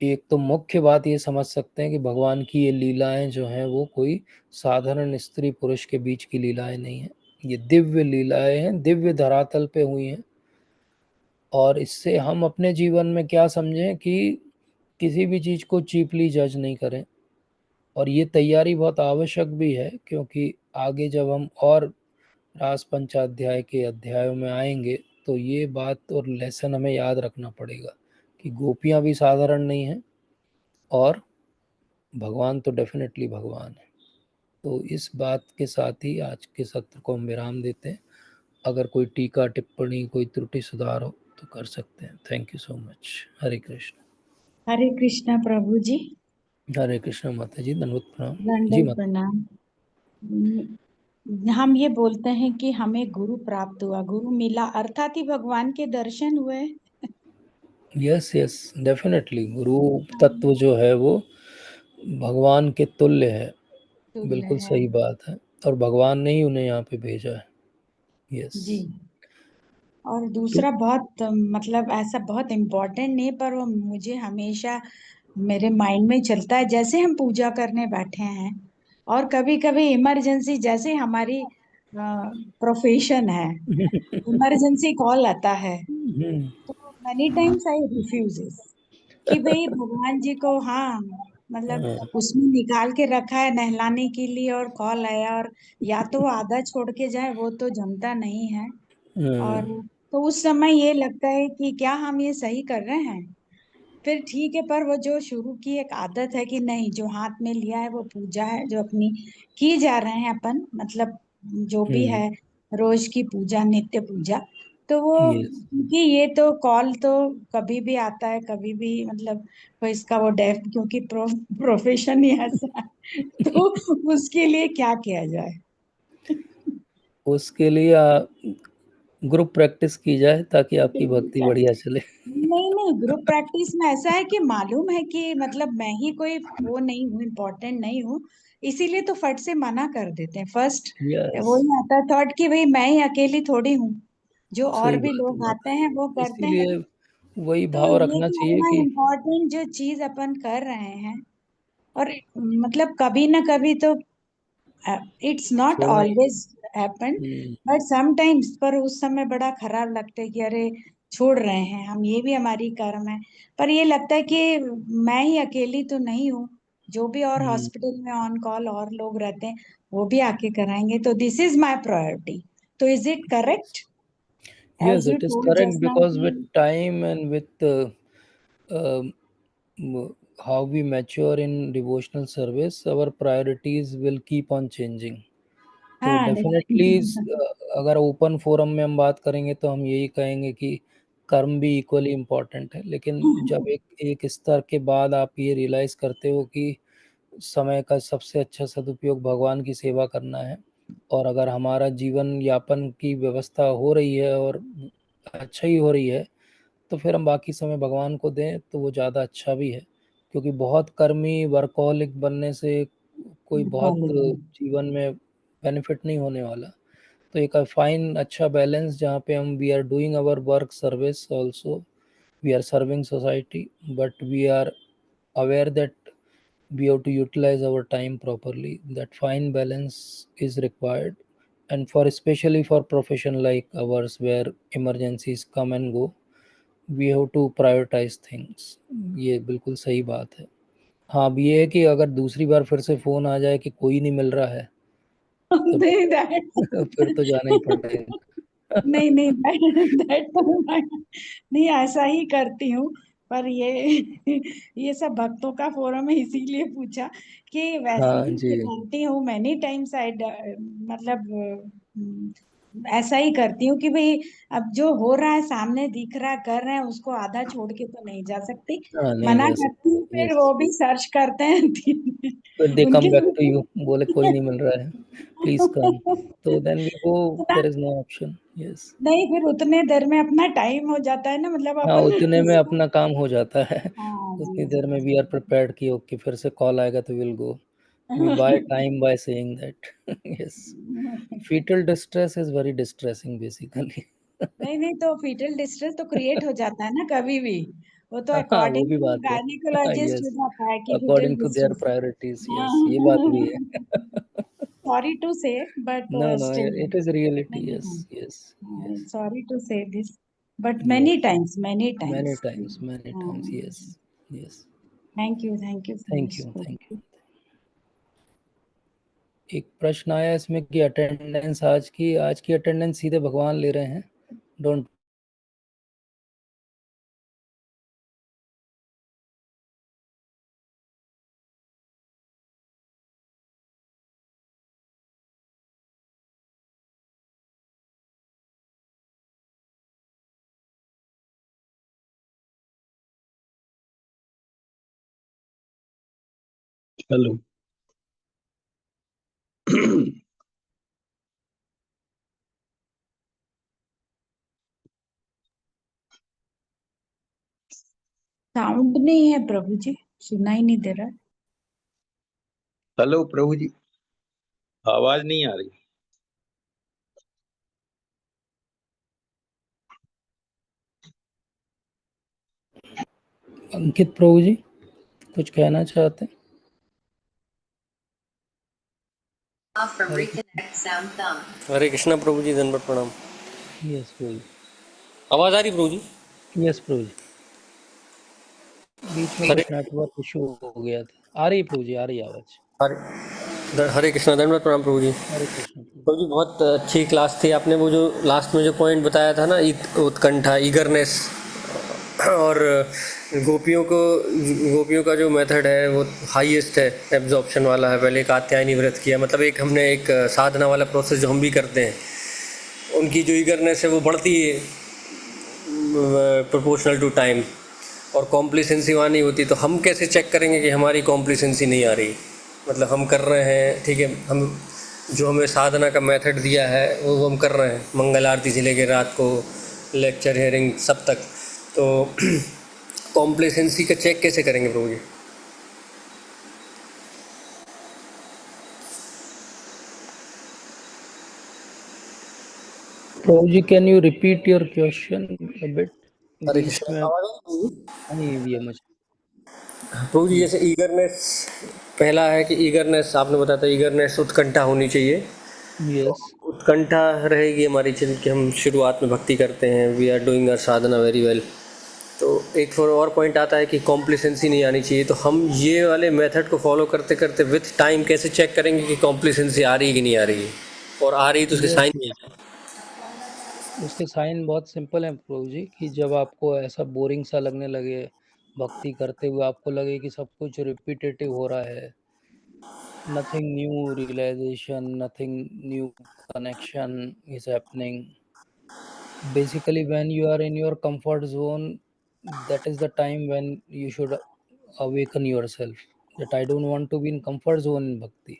एक तो मुख्य बात ये समझ सकते हैं कि भगवान की ये लीलाएं जो हैं वो कोई साधारण स्त्री पुरुष के बीच की लीलाएं नहीं हैं। ये दिव्य लीलाएं हैं, दिव्य धरातल पे हुई हैं। और इससे हम अपने जीवन में क्या समझें कि किसी भी चीज़ को चीपली जज नहीं करें। और ये तैयारी बहुत आवश्यक भी है क्योंकि आगे जब हम और रास पंचाध्याय के अध्यायों में आएंगे तो ये बात और लेसन हमें याद रखना पड़ेगा कि गोपियां भी साधारण नहीं हैं और भगवान तो डेफिनेटली भगवान है। तो इस बात के साथ ही आज के सत्र को हम विराम देते हैं। अगर कोई टीका टिप्पणी, कोई त्रुटि सुधार हो तो कर सकते हैं। Thank you so much. Hare Krishna. Hare Krishna प्रभु जी। हरे कृष्ण माता जी, दंडवत प्रणाम। जी दंडवत माता। प्रणाम। हम ये बोलते हैं कि हमें गुरु प्राप्त हुआ, गुरु मिला, अर्थात ही भगवान के दर्शन हुए। यस यस, डेफिनेटली गुरु तत्व जो है वो भगवान के तुल्य है। तुल्य बिल्कुल है। सही बात है। और भगवान ने ही उन्हें यहाँ पे भेजा है। यस। जी। और तो दूसरा बहुत मतलब ऐसा बहुत इम्पोर्टेंट नहीं, पर वो मुझे हमेशा मेरे माइंड में चलता है। जैसे हम पूजा करने बैठे हैं और कभी कभी इमरजेंसी, जैसे हमारी प्रोफेशन है, इमरजेंसी कॉल आता है, तो मेनी टाइम्स आई रिफ्यूजेस कि भाई भगवान जी को, हाँ मतलब हाँ, उसमें निकाल के रखा है नहलाने के लिए और कॉल आया, और या तो वो आधा छोड़ के जाए, वो तो जमता नहीं है। हाँ, और तो उस समय ये लगता है कि क्या हम ये सही कर रहे हैं? फिर ठीक है, पर वो जो शुरू की एक आदत है कि नहीं, जो हाथ में लिया है वो पूजा है, जो अपनी की जा रहे हैं अपन, मतलब जो भी है रोज की पूजा, नित्य पूजा। तो वो, यस। क्योंकि ये तो कॉल तो कभी भी आता है, कभी भी मतलब कोई इसका वो डेफ, क्योंकि प्रोफेशन ही ऐसा है। तो उसके लिए क्या किया जाए? उसके लिए ग्रुप प्रैक्टिस की जाए ताकि आपकी भक्ति बढ़िया चले। नहीं नहीं, ग्रुप प्रैक्टिस में ऐसा है कि मालूम है कि मतलब मैं ही कोई वो नहीं हूँ, इम्पोर्टेंट नहीं हूँ, इसीलिए तो फट से मना कर देते हैं फर्स्ट। यस, वो ही आता है थॉट कि भाई मैं ही अकेली थोड़ी हूँ, जो और सही भी बात है लोग आते माता हैं वो जी। करते हैं। इसीलिए वही तो भाव ये रखना कि चाहिए अपना कि इम्पोर्टेंट जो चीज अपन कर रहे हैं, और मतलब कभी ना कभी तो, इट्स नॉट छोड़ना ही। ऑलवेज हैपन, बट समटाइम्स, पर उस समय बड़ा खराब लगता है कि अरे छोड़ रहे हैं हम, ये भी हमारी कर्म है। पर ये लगता है कि मैं ही अकेली तो नहीं हूँ, जो भी और हुँ। हॉस्पिटल में ऑन कॉल और लोग रहते हैं वो भी आके कराएंगे, तो दिस इज माय प्रायोरिटी। तो is it correct Yes, as you it is told correct just now because कि with time and with um, how we mature in devotional service, our priorities will keep on changing. तो हाँ definitely अगर open forum में हम बात करेंगे तो हम यही कहेंगे कि कर्म भी इक्वली इम्पोर्टेंट है। लेकिन जब एक एक स्तर के बाद आप ये रियलाइज़ करते हो कि समय का सबसे अच्छा सदुपयोग भगवान की सेवा करना है और अगर हमारा जीवन यापन की व्यवस्था हो रही है और अच्छा ही हो रही है, तो फिर हम बाकी समय भगवान को दें तो वो ज़्यादा अच्छा भी है। क्योंकि बहुत कर्मी वर्कहॉलिक बनने से कोई बहुत कॉलेज जीवन में बेनिफिट नहीं होने वाला। तो एक फाइन अच्छा बैलेंस जहाँ पे हम we are doing our work service also, we are serving society but we are aware that we have to utilize our time properly. That fine balance is required, and for especially for profession like ours where emergencies come and go, we have to prioritize things. ये बिल्कुल सही बात है। हाँ, अब ये है कि अगर दूसरी बार फिर से फ़ोन आ जाए कि कोई नहीं मिल रहा है, तो नहीं दैट फिर तो जाना ही पड़ेगा। नहीं नहीं दैट नहीं, ऐसा ही करती हूँ। पर ये सब भक्तों का फोरम है इसीलिए पूछा कि वैसे हाँ भी जी। करती हूँ मैनी टाइम्स आई, मतलब ऐसा ही करती हूँ कि भाई अब जो हो रहा है सामने दिख रहा है कर रहे हैं, उसको आधा छोड़ के तो नहीं जा सकती। हाँ, नहीं मना जा करती हूँ, सकते। फिर यस। वो भी सर्च करते हैं फिर दे कम उनके बैक टू यू, बोले कोई नहीं मिल रहा है, प्लीज़ कम। तो देन वी गो, उतना there is no option. Yes. नहीं, फिर उतने देर में अपना टाइम हो जाता है ना, मतलब हाँ, अपन उतने में अपना काम हो जाता है। हाँ जी उतनी जी देर में वी जी आर प्रिपेयर्ड कि ओके फिर से कॉल आएगा तो will go. We buy time by saying that. Yes. Foetal distress is very distressing basically. नहीं नहीं, तो फीटल डिस्ट्रेस तो क्रिएट हो जाता है ना कभी भी। वो तो हाँ, वो अकॉर्डिंग भी टू बात है। गायनिकोलॉजिस्ट हो यस, जाता है कि foetal according to their distress. Priorities, हाँ यस, ये बात भी है। Sorry to say, but no, no, still it is reality. Many yes, yes, yes, times, sorry to say this, but yes. Many Many times. times, many times. Yes, yes. Thank you for Thank this you, thank you. Question. एक प्रश्न आया इसमें कि attendance आज की attendance सीधे भगवान ले रहे हैं। डोंट। हेलो। साउंड नहीं है प्रभु जी, सुनाई नहीं दे रहा। हेलो प्रभु जी, आवाज नहीं आ रही। अंकित प्रभु जी कुछ कहना चाहते हैं? हरे कृष्णा प्रभु जी, धन्यवाद प्रणाम। यस प्रभु जी। आवाज आ रही प्रभु जी? यस प्रभु जी। बीच में हरे कुछ नेटवर्क इशू हो गया था। आ रही है प्रभु जी, आ रही है आवाज। हरे कृष्णा, धन्यवाद प्रणाम प्रभु जी। हरे कृष्ण प्रभु। प्रभु जी बहुत अच्छी क्लास थी। आपने वो जो लास्ट में जो पॉइंट बताया था ना, उत्कंठा, ईगरनेस, और गोपियों का जो मेथड है वो हाईएस्ट है, एब्जॉर्प्शन वाला है। पहले एक कात्यायनी व्रत किया, मतलब एक हमने एक साधना वाला प्रोसेस जो हम भी करते हैं, उनकी जो ईगरनेस है वो बढ़ती है प्रोपोर्शनल टू टाइम, और कॉम्प्लिसेंसी वहाँ नहीं होती। तो हम कैसे चेक करेंगे कि हमारी कॉम्प्लिसेंसी नहीं आ रही? मतलब हम कर रहे हैं, ठीक है, हम जो हमें साधना का मेथड दिया है वो हम कर रहे हैं, मंगल आरती से लेकर रात को लेक्चर हेयरिंग सब तक। तो कॉम्प्लिसेंसी का चेक कैसे करेंगे प्रभु जी? प्रभु जी can you repeat your question a bit? Hare बीच कृष्णा, में आवाज आ रही प्रभु जी? नहीं ये मुझे। प्रभु जी जैसे ईगरनेस, पहला है कि ईगरनेस आपने बताया था, ईगरनेस उत्कंठा होनी चाहिए। यस। उत्कंठा रहेगी हमारी चीज़ कि हम शुरुआत में भक्ति करते हैं, we are doing our sadhana very well. तो एक और पॉइंट आता है कि कॉम्प्लिसेंसी नहीं आनी चाहिए। तो हम ये वाले मेथड को फॉलो करते करते विथ टाइम कैसे चेक करेंगे कि कॉम्प्लिसेंसी आ रही है कि नहीं आ रही है, और आ रही है तो उसके ये साइन नहीं है। उसके साइन बहुत सिंपल हैं प्रभु जी, कि जब आपको ऐसा बोरिंग सा लगने लगे भक्ति करते हुए, आपको लगे कि सब कुछ रिपीटेटिव हो रहा है, nothing new realization, nothing new connection is happening. Basically, when you are in your comfort zone, that is the time when you should awaken yourself. That I don't want to be in comfort zone in bhakti.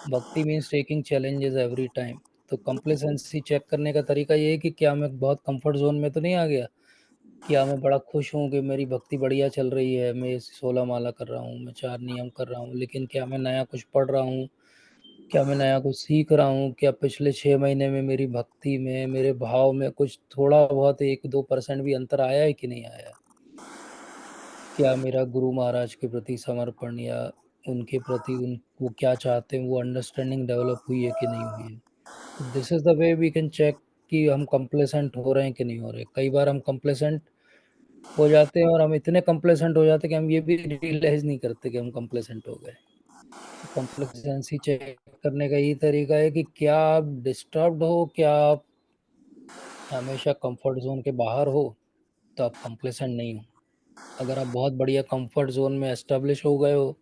Bhakti means taking challenges every time. तो complacency check करने का तरीका ये है कि क्या मैं बहुत कंफर्ट जोन में तो नहीं आ गया, क्या मैं बड़ा खुश हूँ कि मेरी भक्ति बढ़िया चल रही है, मैं 16 माला कर रहा हूँ, मैं 4 नियम कर रहा हूँ, लेकिन क्या मैं नया कुछ पढ़ रहा हूँ, क्या मैं नया कुछ सीख रहा हूँ, क्या पिछले 6 महीने में मेरी भक्ति में, मेरे भाव में कुछ थोड़ा बहुत 1-2% भी अंतर आया है कि नहीं आया है? क्या मेरा गुरु महाराज के प्रति समर्पण या उनके प्रति वो क्या चाहते हैं वो अंडरस्टैंडिंग डेवलप हुई है कि नहीं हुई है? तो this is the way we can check कि हम कंप्लेसेंट हो रहे हैं कि नहीं हो रहे। कई बार हम कंप्लेसेंट हो जाते हैं और हम इतने कंप्लेसेंट हो जाते हैं कि हम ये भी रियलाइज़ नहीं करते कि हम कंप्लेसेंट हो गए। तो कॉम्प्लेसेंसी चेक करने का यही तरीका है कि क्या आप डिस्टर्ब्ड हो, क्या आप हमेशा कंफर्ट जोन के बाहर हो, तो आप कॉम्प्लेसेंट नहीं हो। अगर आप बहुत बढ़िया कंफर्ट जोन में एस्टेब्लिश हो गए हो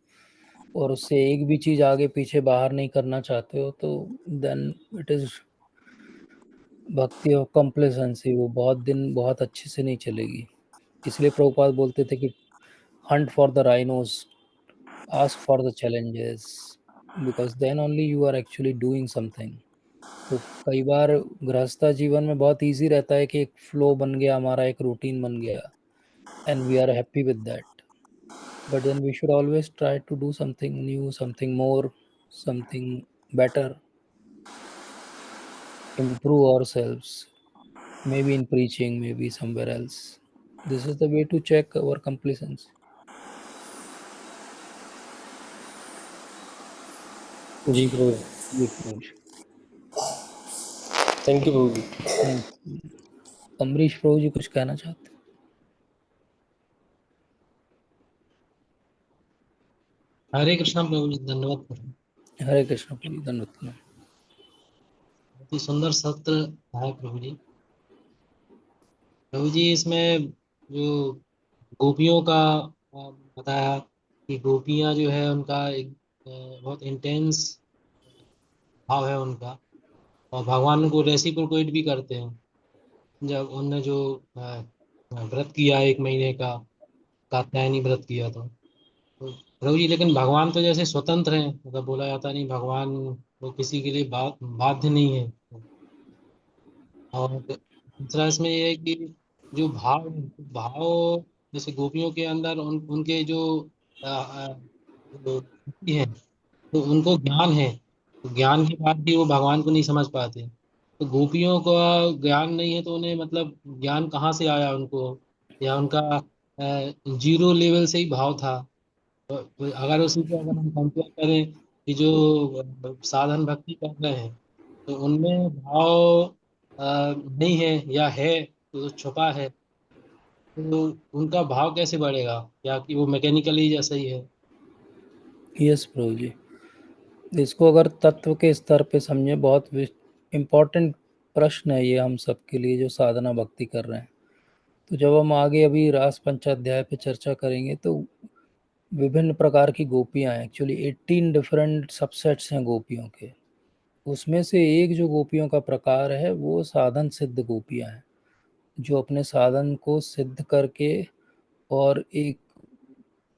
और उससे एक भी चीज़ आगे पीछे बाहर नहीं करना चाहते हो, तो देन इट इज़ भक्ति और कॉम्प्लेसेंसी वो बहुत दिन बहुत अच्छे से नहीं चलेगी। इसलिए प्रभुपाद बोलते थे कि hunt for the rhinos, ask for the challenges, because then only you are actually doing something. तो कई बार गृहस्था जीवन में बहुत इजी रहता है कि एक फ्लो बन गया हमारा, एक रूटीन बन गया, and we are happy with that, but then we should always try to do something new, something more, something better, improve ourselves, maybe in preaching, maybe somewhere else. This is the way to check our complacency. जी प्रभु, जी प्रभु जी, thank you Prabhu ji. Thank you. Amrish प्रभु जी कुछ कहना चाहते हरे कृष्णा प्रभु जी, धन्यवाद प्रभु। हैं? हरे कृष्ण प्रभु जी, धन्यवाद। बहुत ही सुंदर सत्र है प्रभु जी। प्रभु जी, इसमें जो गोपियों का बताया कि गोपियां जो है उनका एक बहुत इंटेंस भाव है उनका, और भगवान को रेसिप्रोकेट भी करते हैं। जब उनने जो व्रत किया 1 महीने का, कात्यायनी व्रत किया तो प्रभु जी, लेकिन भगवान तो जैसे स्वतंत्र हैं, मतलब बोला जाता नहीं भगवान वो किसी के लिए बाध्य नहीं है। और दूसरा इसमें ये है कि जो भाव भाव जैसे गोपियों के अंदर उनके जो जो भक्ति है, तो उनको ज्ञान है, तो ज्ञान के बाद भी वो भगवान को नहीं समझ पाते। तो गोपियों का ज्ञान नहीं है तो उन्हें मतलब ज्ञान कहाँ से आया उनको, या उनका जीरो लेवल से ही भाव था। तो अगर उसी को अगर हम कंपेयर करें कि जो साधन भक्ति कर रहे हैं, तो उनमें भाव नहीं है या है तो छुपा है, तो उनका भाव कैसे बढ़ेगा, या कि वो मैकेनिकली जैसा ही है। यस प्रभु जी, इसको अगर तत्व के स्तर पे समझे, बहुत इम्पोर्टेंट प्रश्न है ये हम सबके लिए जो साधना भक्ति कर रहे हैं। तो जब हम आगे अभी रास पंचाध्याय पे चर्चा करेंगे तो विभिन्न प्रकार की गोपियां हैं, एक्चुअली 18 डिफरेंट सबसेट्स हैं गोपियों के। उसमें से एक जो गोपियों का प्रकार है वो साधन सिद्ध गोपियां हैं, जो अपने साधन को सिद्ध करके, और एक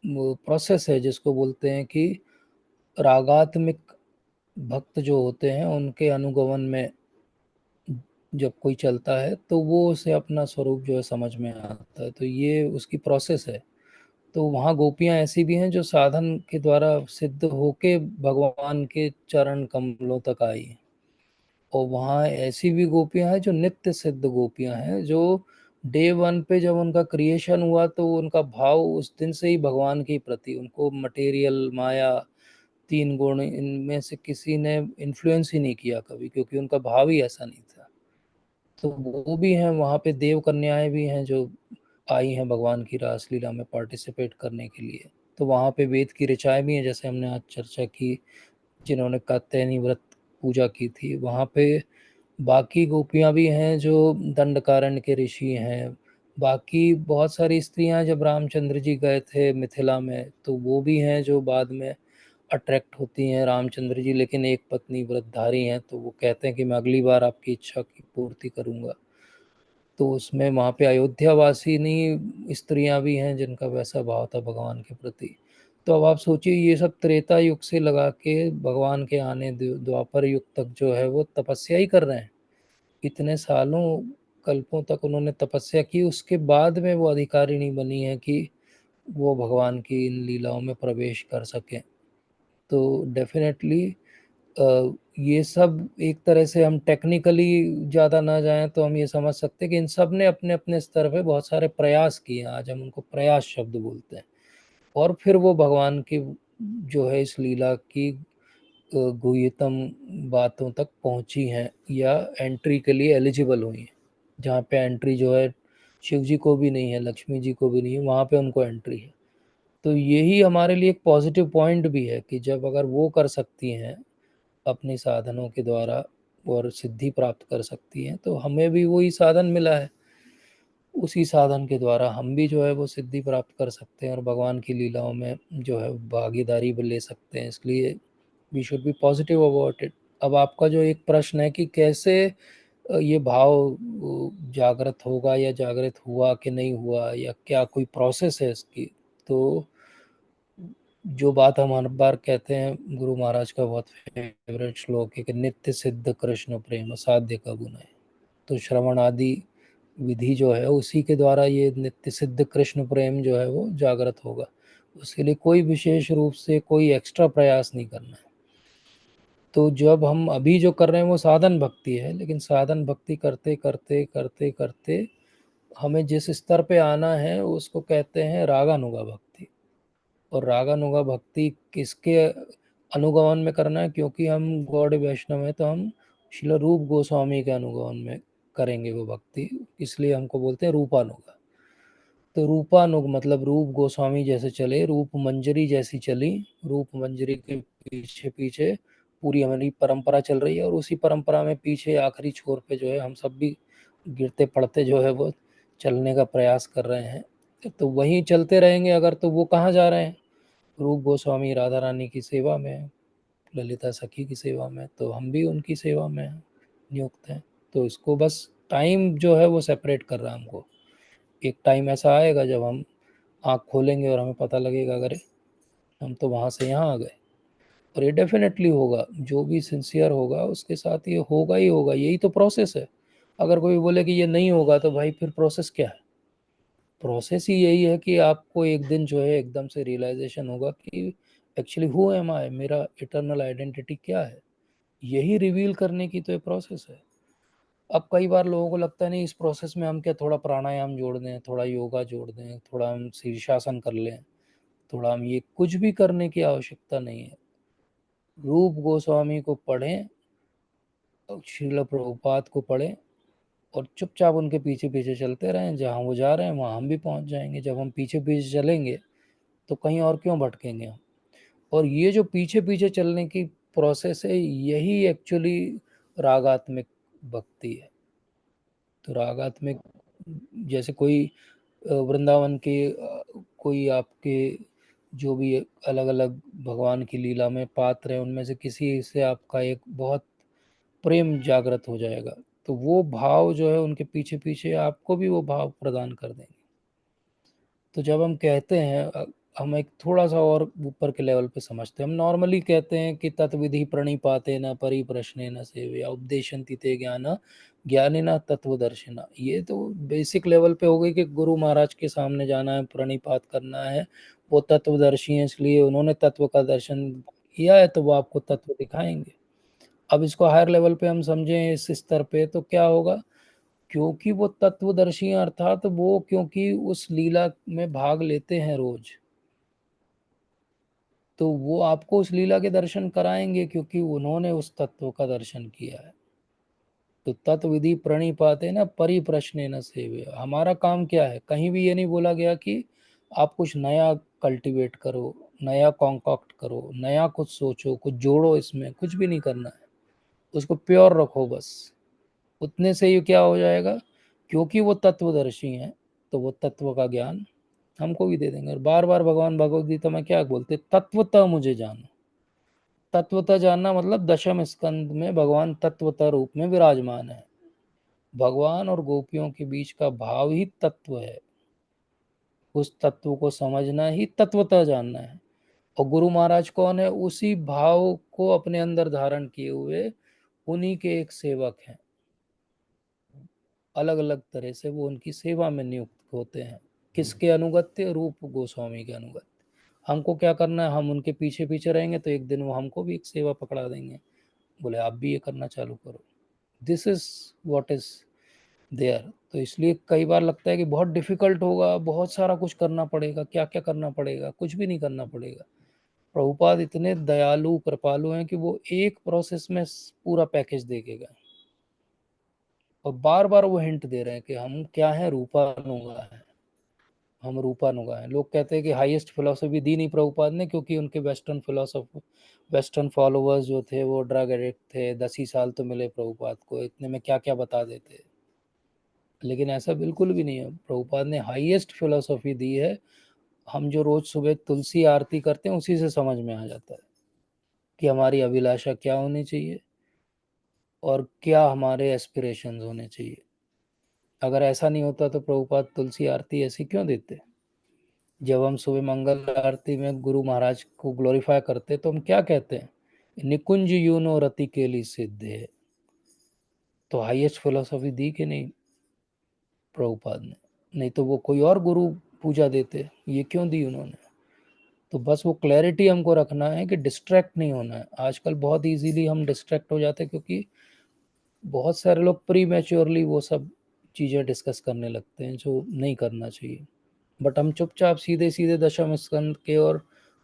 प्रोसेस है जिसको बोलते हैं कि रागात्मिक भक्त जो होते हैं उनके अनुगमन में जब कोई चलता है तो वो उसे अपना स्वरूप जो है समझ में आता है, तो ये उसकी प्रोसेस है। तो वहाँ गोपियाँ ऐसी भी हैं जो साधन के द्वारा सिद्ध होके भगवान के चरण कमलों तक आई हैं, और वहाँ ऐसी भी गोपियाँ हैं जो नित्य सिद्ध गोपियाँ हैं, जो डे वन पे जब उनका क्रिएशन हुआ तो उनका भाव उस दिन से ही भगवान के प्रति, उनको मटेरियल माया तीन गुण इनमें से किसी ने इन्फ्लुएंस ही नहीं किया कभी, क्योंकि उनका भाव ही ऐसा नहीं था। तो वो भी हैं वहाँ पे, देव कन्याएं भी हैं जो आई हैं भगवान की रासलीला में पार्टिसिपेट करने के लिए। तो वहाँ पे वेद की ऋचाएं भी हैं, जैसे हमने आज चर्चा की, जिन्होंने कात्यायनी व्रत पूजा की थी। वहाँ पे बाकी गोपियाँ भी हैं जो दंडकारण्य के ऋषि हैं। बाकी बहुत सारी स्त्रियां जब रामचंद्र जी गए थे मिथिला में, तो वो भी हैं जो बाद में अट्रैक्ट होती हैं रामचंद्र जी, लेकिन एक पत्नी व्रतधारी हैं, तो वो कहते हैं कि मैं अगली बार आपकी इच्छा की पूर्ति करूंगा। तो उसमें वहाँ पे अयोध्यावासिनी स्त्रियां भी हैं जिनका वैसा भाव था भगवान के प्रति। तो अब आप सोचिए, ये सब त्रेता युग से लगा के भगवान के आने द्वापर युग तक जो है वो तपस्या ही कर रहे हैं। इतने सालों कल्पों तक उन्होंने तपस्या की, उसके बाद में वो अधिकारी नहीं बनी है कि वो भगवान की इन लीलाओं में प्रवेश कर सकें। तो डेफिनेटली ये सब एक तरह से, हम टेक्निकली ज़्यादा ना जाएं तो हम ये समझ सकते हैं कि इन सब ने अपने अपने स्तर पे बहुत सारे प्रयास किए हैं। आज हम उनको प्रयास शब्द बोलते हैं। और फिर वो भगवान की जो है इस लीला की गुह्यतम बातों तक पहुंची हैं, या एंट्री के लिए एलिजिबल हुई हैं। जहाँ पे एंट्री जो है शिव जी को भी नहीं है, लक्ष्मी जी को भी नहीं है, वहाँ पे उनको एंट्री है। तो यही हमारे लिए एक पॉजिटिव पॉइंट भी है कि जब अगर वो कर सकती हैं अपने साधनों के द्वारा और सिद्धि प्राप्त कर सकती हैं, तो हमें भी वही साधन मिला है। उसी साधन के द्वारा हम भी जो है वो सिद्धि प्राप्त कर सकते हैं और भगवान की लीलाओं में जो है भागीदारी भी ले सकते हैं। इसलिए we should be positive about it. अब आपका जो एक प्रश्न है कि कैसे ये भाव जागृत होगा या जागृत हुआ कि नहीं हुआ, या क्या कोई प्रोसेस है इसकी, तो जो बात हम हर बार कहते हैं, गुरु महाराज का बहुत फेवरेट श्लोक है कि नित्य सिद्ध कृष्ण प्रेम असाध्य का गुण है। तो श्रवण आदि विधि जो है उसी के द्वारा ये नित्य सिद्ध कृष्ण प्रेम जो है वो जागृत होगा। उसके लिए कोई विशेष रूप से कोई एक्स्ट्रा प्रयास नहीं करना है। तो जब हम अभी जो कर रहे हैं वो साधन भक्ति है, लेकिन साधन भक्ति करते करते करते करते हमें जिस स्तर पे आना है उसको कहते हैं रागानुगा भक्ति। और रागानुगा भक्ति किसके अनुगमन में करना है? क्योंकि हम गौड़ वैष्णव हैं, तो हम श्रील रूप गोस्वामी के अनुगमन में करेंगे वो भक्ति, इसलिए हमको बोलते हैं रूपानुगा। तो रूपानुग मतलब रूप गोस्वामी जैसे चले, रूप मंजरी जैसी चली, रूप मंजरी के पीछे पीछे पूरी हमारी परंपरा चल रही है, और उसी परंपरा में पीछे आखिरी छोर पे जो है हम सब भी गिरते पड़ते जो है वो चलने का प्रयास कर रहे हैं। तो वहीं चलते रहेंगे अगर, तो वो कहाँ जा रहे हैं? रूप गोस्वामी राधा रानी की सेवा में, ललिता सखी की सेवा में, तो हम भी उनकी सेवा में नियुक्त हैं। तो इसको बस टाइम जो है वो सेपरेट कर रहा है हमको। एक टाइम ऐसा आएगा जब हम आँख खोलेंगे और हमें पता लगेगा अरे हम तो वहाँ से यहाँ आ गए। और ये डेफिनेटली होगा, जो भी सिंसियर होगा उसके साथ ये होगा ही होगा, यही तो प्रोसेस है। अगर कोई बोले कि ये नहीं होगा, तो भाई फिर प्रोसेस क्या है? प्रोसेस ही यही है कि आपको एक दिन जो है एकदम से रियलाइजेशन होगा कि एक्चुअली हु एम आई, मेरा इटर्नल आइडेंटिटी क्या है। यही रिवील करने की तो ये प्रोसेस है। अब कई बार लोगों को लगता है नहीं, इस प्रोसेस में हम क्या थोड़ा प्राणायाम जोड़ दें, थोड़ा योगा जोड़ दें, थोड़ा हम शीर्षासन कर लें, थोड़ा हम ये, कुछ भी करने की आवश्यकता नहीं है। रूप गोस्वामी को पढ़ें, श्रील प्रभुपाद को पढ़ें, और चुपचाप उनके पीछे पीछे चलते रहें। जहाँ वो जा रहे हैं वहाँ हम भी पहुँच जाएंगे। जब हम पीछे पीछे चलेंगे तो कहीं और क्यों भटकेंगे हम? और ये जो पीछे पीछे चलने की प्रोसेस है, यही एक्चुअली रागात्मिक भक्ति है। तो रागात्मिक, जैसे कोई वृंदावन के कोई आपके जो भी अलग अलग भगवान की लीला में पात्र हैं, उनमें से किसी से आपका एक बहुत प्रेम जागृत हो जाएगा, तो वो भाव जो है उनके पीछे पीछे आपको भी वो भाव प्रदान कर देंगे। तो जब हम कहते हैं हम एक थोड़ा सा और ऊपर के लेवल पे समझते हैं। हम नॉर्मली कहते हैं कि तत्विधि प्रणिपाते न परिप्रश्ने न सेवया उपदेशन्ति ते ज्ञान ज्ञानिना तत्वदर्शिना। ये तो बेसिक लेवल पे हो गई कि गुरु महाराज के सामने जाना है, प्रणिपात करना है। वो तत्वदर्शी हैं, इसलिए उन्होंने तत्व का दर्शन किया है, तो वो आपको तत्व दिखाएंगे। अब इसको हायर लेवल पे हम समझें इस स्तर पे, तो क्या होगा? क्योंकि वो तत्वदर्शी हैं, अर्थात वो क्योंकि उस लीला में भाग लेते हैं रोज, तो वो आपको उस लीला के दर्शन कराएंगे क्योंकि उन्होंने उस तत्व का दर्शन किया है। तो तत्विधि प्रणिपाते न परिप्रश्ने न सेवे। हमारा काम क्या है, कहीं भी ये नहीं बोला गया कि आप कुछ नया कल्टीवेट करो, नया कॉन्कॉक्ट करो, नया कुछ सोचो, कुछ जोड़ो, इसमें कुछ भी नहीं करना है। उसको प्योर रखो बस, उतने से ही क्या हो जाएगा, क्योंकि वो तत्वदर्शी हैं तो वो तत्व का ज्ञान हमको भी दे देंगे। और बार बार भगवान भगवद गीता में क्या बोलते, तत्वतः मुझे जानो। तत्वतः जानना मतलब दशम स्कंद में भगवान तत्वतः रूप में विराजमान है। भगवान और गोपियों के बीच का भाव ही तत्व है, उस तत्व को समझना ही तत्वतः जानना है। और गुरु महाराज कौन है, उसी भाव को अपने अंदर धारण किए हुए उन्हीं के एक सेवक हैं। अलग अलग तरह से वो उनकी सेवा में नियुक्त होते हैं। किसके अनुगत्य, रूप गोस्वामी के अनुगत्य। हमको क्या करना है, हम उनके पीछे पीछे रहेंगे तो एक दिन वो हमको भी एक सेवा पकड़ा देंगे, बोले आप भी ये करना चालू करो। This is what is there. तो इसलिए कई बार लगता है कि बहुत डिफिकल्ट होगा, बहुत सारा कुछ करना पड़ेगा। क्या क्या करना पड़ेगा, कुछ भी नहीं करना पड़ेगा। प्रभुपाद इतने दयालु कृपालु हैं कि वो एक प्रोसेस में पूरा पैकेज दे के गए। और बार बार वो हिंट दे रहे हैं कि हम क्या हैं, रूपानुगा है, हम रूपानुगा हैं। लोग कहते हैं कि हाईएस्ट फिलोसफी दी नहीं प्रभुपाद ने, क्योंकि उनके वेस्टर्न फॉलोअर्स जो थे वो ड्रग एडिक्ट थे। 10 ही साल तो मिले प्रभुपाद को, इतने में क्या क्या बता देते। लेकिन ऐसा बिल्कुल भी नहीं है, प्रभुपाद ने हाईएस्ट फिलोसफी दी है। हम जो रोज सुबह तुलसी आरती करते हैं उसी से समझ में आ जाता है कि हमारी अभिलाषा क्या होनी चाहिए और क्या हमारे एस्पिरेशंस होने चाहिए। अगर ऐसा नहीं होता तो प्रभुपाद तुलसी आरती ऐसी क्यों देते। जब हम सुबह मंगल आरती में गुरु महाराज को ग्लोरीफाई करते तो हम क्या कहते हैं, निकुंज यूनो रति के लिए सिद्ध है। तो हाईएस्ट फिलोसफी दी कि नहीं प्रभुपाद ने, नहीं तो वो कोई और गुरु पूजा देते, ये क्यों दी उन्होंने। तो बस वो क्लैरिटी हमको रखना है कि डिस्ट्रैक्ट नहीं होना है। आजकल बहुत इजीली हम डिस्ट्रैक्ट हो जाते हैं, क्योंकि बहुत सारे लोग प्री मैच्योरली वो सब चीज़ें डिस्कस करने लगते हैं जो नहीं करना चाहिए। बट हम चुपचाप सीधे सीधे दशम स्कंद के और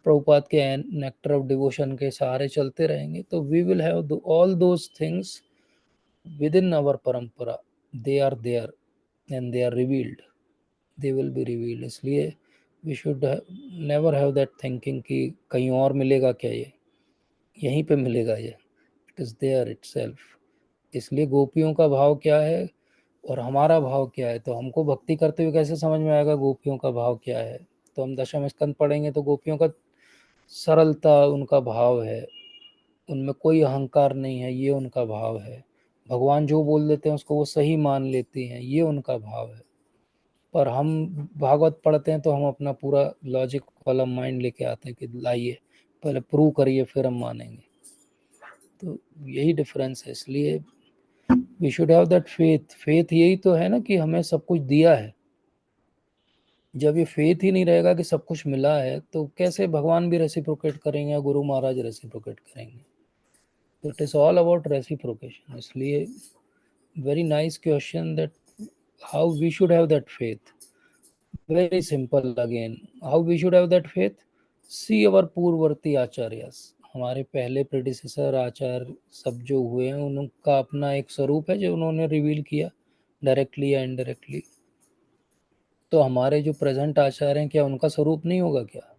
प्रभुपाद के नेक्टर ऑफ डिवोशन के सहारे चलते रहेंगे तो we will have all those things within our परंपरा। They are there and they are revealed, they will be revealed. इसलिए we should never have that thinking कि कहीं और मिलेगा क्या, ये यहीं पे मिलेगा, ये इट इज़ देयर इटसेल्फ। इसलिए गोपियों का भाव क्या है और हमारा भाव क्या है, तो हमको भक्ति करते हुए कैसे समझ में आएगा गोपियों का भाव क्या है। तो हम दशम स्कंद पढ़ेंगे तो गोपियों का सरलता उनका भाव है, उनमें कोई अहंकार नहीं है, ये उनका भाव है। भगवान जो बोल देते हैं उसको वो सही मान लेती हैं, ये उनका भाव है। पर हम भागवत पढ़ते हैं तो हम अपना पूरा लॉजिक वाला माइंड लेके आते हैं कि लाइए पहले प्रूव करिए फिर हम मानेंगे। तो यही डिफरेंस है। इसलिए we should have that faith. Faith यही तो है ना कि हमें सब कुछ दिया है। जब ये फेथ ही नहीं रहेगा कि सब कुछ मिला है तो कैसे भगवान भी रेसिप्रोकेट करेंगे या गुरु महाराज रेसिप्रोकेट करेंगे। तो it is all about reciprocation. इसलिए very nice question that how we should have that faith. Very simple again, how we should have that faith. See our पूर्ववर्ती आचार्यस, हमारे पहले प्रेडिसेसर आचार्य सब जो हुए हैं उनका अपना एक स्वरूप है जो उन्होंने रिवील किया डायरेक्टली या इनडायरेक्टली। तो हमारे जो प्रेजेंट आचार्य हैं क्या उनका स्वरूप नहीं होगा क्या,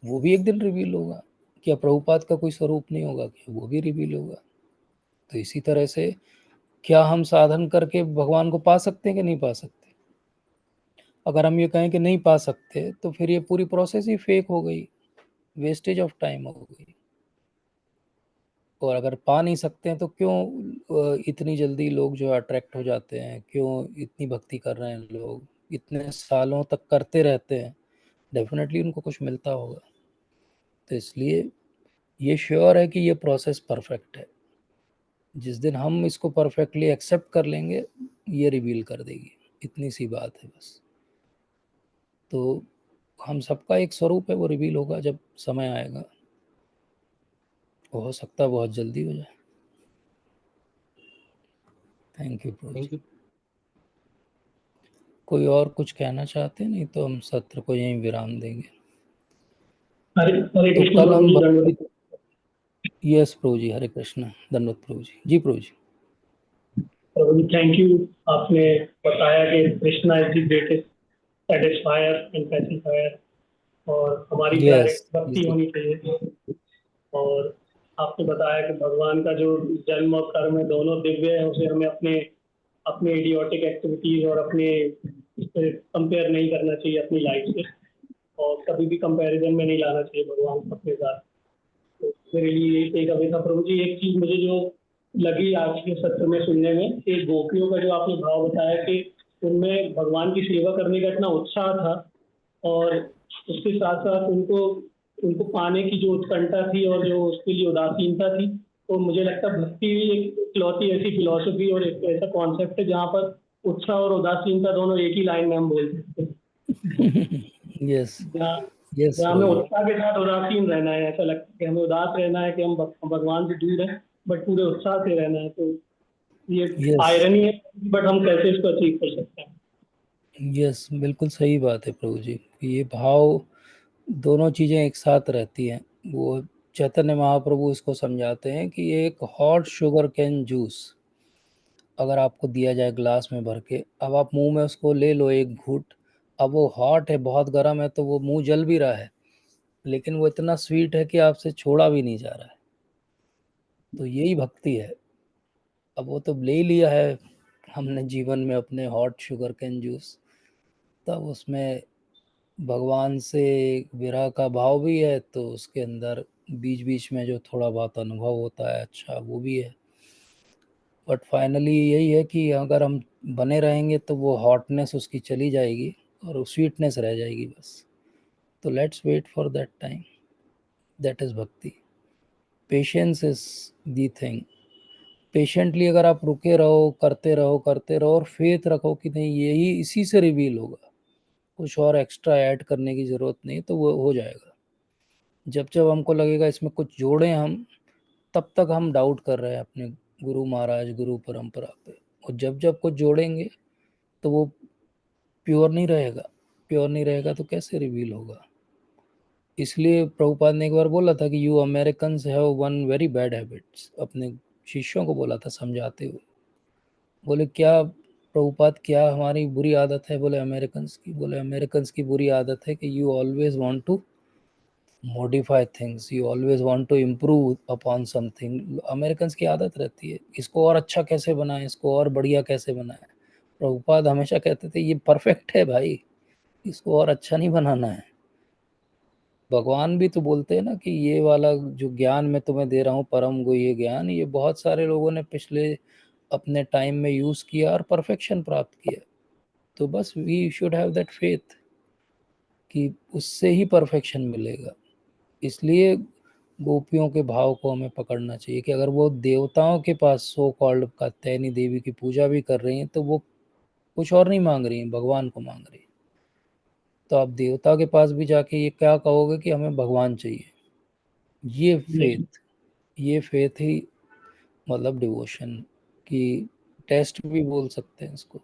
वो भी एक दिन रिवील होगा। क्या प्रभुपाद का कोई स्वरूप नहीं होगा क्या, वो भी रिवील होगा। तो इसी तरह से क्या हम साधन करके भगवान को पा सकते हैं कि नहीं पा सकते। अगर हम ये कहें कि नहीं पा सकते तो फिर ये पूरी प्रोसेस ही फेक हो गई, वेस्टेज ऑफ टाइम हो गई। और अगर पा नहीं सकते हैं तो क्यों इतनी जल्दी लोग जो अट्रैक्ट हो जाते हैं, क्यों इतनी भक्ति कर रहे हैं लोग, इतने सालों तक करते रहते हैं, डेफिनेटली उनको कुछ मिलता होगा। तो इसलिए ये श्योर है कि ये प्रोसेस परफेक्ट है। जिस दिन हम इसको परफेक्टली एक्सेप्ट कर लेंगे ये रिवील कर देगी, इतनी सी बात है बस। तो हम सबका एक स्वरूप है, वो रिवील होगा जब समय आएगा, हो सकता है बहुत जल्दी हो जाए। Thank you Prabhu ji. Thank you. कोई और कुछ कहना चाहते हैं, नहीं तो हम सत्र को यहीं विराम देंगे। हरे तो कृष्ण कल हम प्रभु जी, भगवद दंडवत। गीता, यस प्रभु जी, हरे कृष्ण, धन्यवाद प्रभु जी। जी प्रभु जी। प्रभु जी थैंक यू, आपने बताया कि Krishna is the greatest satisfier and pacifier, और हमारी यस डायरेक्ट भक्ति होनी चाहिए। और आपने बताया कि भगवान का जो जन्म और कर्म है दोनों दिव्य है, उसे हमें अपने अपने इडियोटिक एक्टिविटीज और अपने कंपेयर नहीं करना चाहिए अपनी लाइफ से, और कभी भी कंपैरिजन में नहीं लाना चाहिए भगवान को अपने साथ। तो मेरे लिए यही टेक अवे था प्रभु जी। एक चीज मुझे जो लगी आज के सत्र में सुनने में, कि गोपियों का जो आपने भाव बताया कि उनमें भगवान की सेवा करने का इतना उत्साह था, और उसके साथ साथ उनको उनको पाने की जो उत्कंठा थी और जो उसके लिए उदासीनता थी, तो मुझे लगता है भक्ति एक इकलौती ऐसी फिलॉसफी और एक ऐसा कॉन्सेप्ट है जहाँ पर उत्साह और उदासीनता दोनों एक ही लाइन में हम बोल सकते हैं। यस जहाँ यस जहाँ हमें प्रभु जी। उत्साह के साथ उदासीन रहना है, ऐसा लगता है कि हमें उदास रहना है कि हम भगवान से दूर हैं, बट पूरे उत्साह से रहना है। तो ये यस आयरनी है, बट हम कैसे इसको अचीव कर सकते हैं? यस, बिल्कुल सही बात है प्रभु जी। ये भाव, दोनों चीज़ें एक साथ रहती हैं। वो चैतन्य महाप्रभु इसको समझाते हैं कि ये एक हॉट शुगर कैन जूस अगर आपको दिया जाए ग्लास में भर के, अब आप मुंह में उसको ले लो एक घूंट, अब वो हॉट है, बहुत गर्म है, तो वो मुंह जल भी रहा है, लेकिन वो इतना स्वीट है कि आपसे छोड़ा भी नहीं जा रहा है। तो यही भक्ति है। अब वो तो ले लिया है हमने जीवन में अपने हॉट शुगर कैन जूस, तब उसमें भगवान से विरह का भाव भी है, तो उसके अंदर बीच बीच में जो थोड़ा बहुत अनुभव होता है अच्छा, वो भी है। बट फाइनली यही है कि अगर हम बने रहेंगे तो वो हॉटनेस उसकी चली जाएगी और स्वीटनेस रह जाएगी बस। तो let's wait for that time, that is bhakti. Patience is the thing. Patiently अगर आप रुके रहो, करते रहो और फेथ रखो कि नहीं यही इसी से रिवील होगा, कुछ और एक्स्ट्रा ऐड करने की ज़रूरत नहीं, तो वो हो जाएगा। जब जब हमको लगेगा इसमें कुछ जोड़ें हम, तब तक हम डाउट कर रहे हैं अपने गुरु महाराज, गुरु परंपरा पे। और जब जब कुछ जोड़ेंगे तो वो प्योर नहीं रहेगा। प्योर नहीं रहेगा तो कैसे रिवील होगा? इसलिए प्रभुपाद ने एक बार बोला था कि you Americans have one very bad habits, अपने शिष्यों को बोला था समझाते हुए। बोले क्या प्रभुपाद, क्या हमारी बुरी आदत है? बोले अमेरिकन्स की। बोले अमेरिकन्स की बुरी आदत है कि you always want to modify things, you always want to improve upon something. Americans की आदत रहती है इसको और अच्छा कैसे बनाएं, इसको और बढ़िया कैसे बनाएं। प्रभुपाद हमेशा कहते थे ये परफेक्ट है भाई, इसको और अच्छा नहीं बनाना है। भगवान भी तो बोलते हैं ना कि ये वाला जो ज्ञान मैं तुम्हें दे रहा हूँ, परम गुह्य ज्ञान, ये बहुत सारे लोगों ने पिछले अपने टाइम में यूज़ किया और परफेक्शन प्राप्त किया। तो बस we should have that faith कि उससे ही परफेक्शन मिलेगा। इसलिए गोपियों के भाव को हमें पकड़ना चाहिए कि अगर वो देवताओं के पास सो कॉल्ड कात्यायनी देवी की पूजा भी कर रही हैं, तो वो कुछ और नहीं मांग रही हैं, भगवान को मांग रही हैं। तो आप देवता के पास भी जाके ये क्या कहोगे कि हमें भगवान चाहिए? ये फेथ ही मतलब डिवोशन की टेस्ट भी बोल सकते हैं इसको,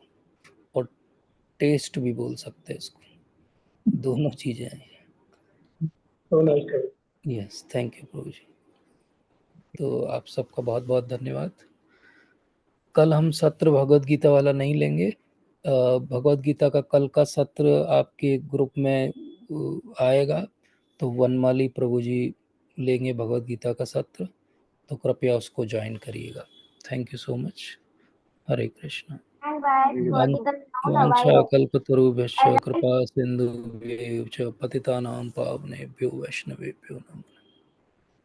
और टेस्ट भी बोल सकते हैं इसको, दोनों चीज़ें हैं। So nice प्रभु। यस, थैंक यू प्रभु जी। तो आप सबका बहुत बहुत धन्यवाद। कल हम सत्र भगवद गीता वाला नहीं लेंगे। भगवद गीता का कल का सत्र आपके ग्रुप में आएगा, तो वनमाली प्रभु जी लेंगे भगवद गीता का सत्र, तो कृपया उसको ज्वाइन करिएगा। Thank you so much. Hare Krishna. वाञ्छा कल्पतरुभ्यश्च कृपा सिन्धुभ्येव च पतितानां पावनेभ्यो वैष्णवेभ्यो नमः।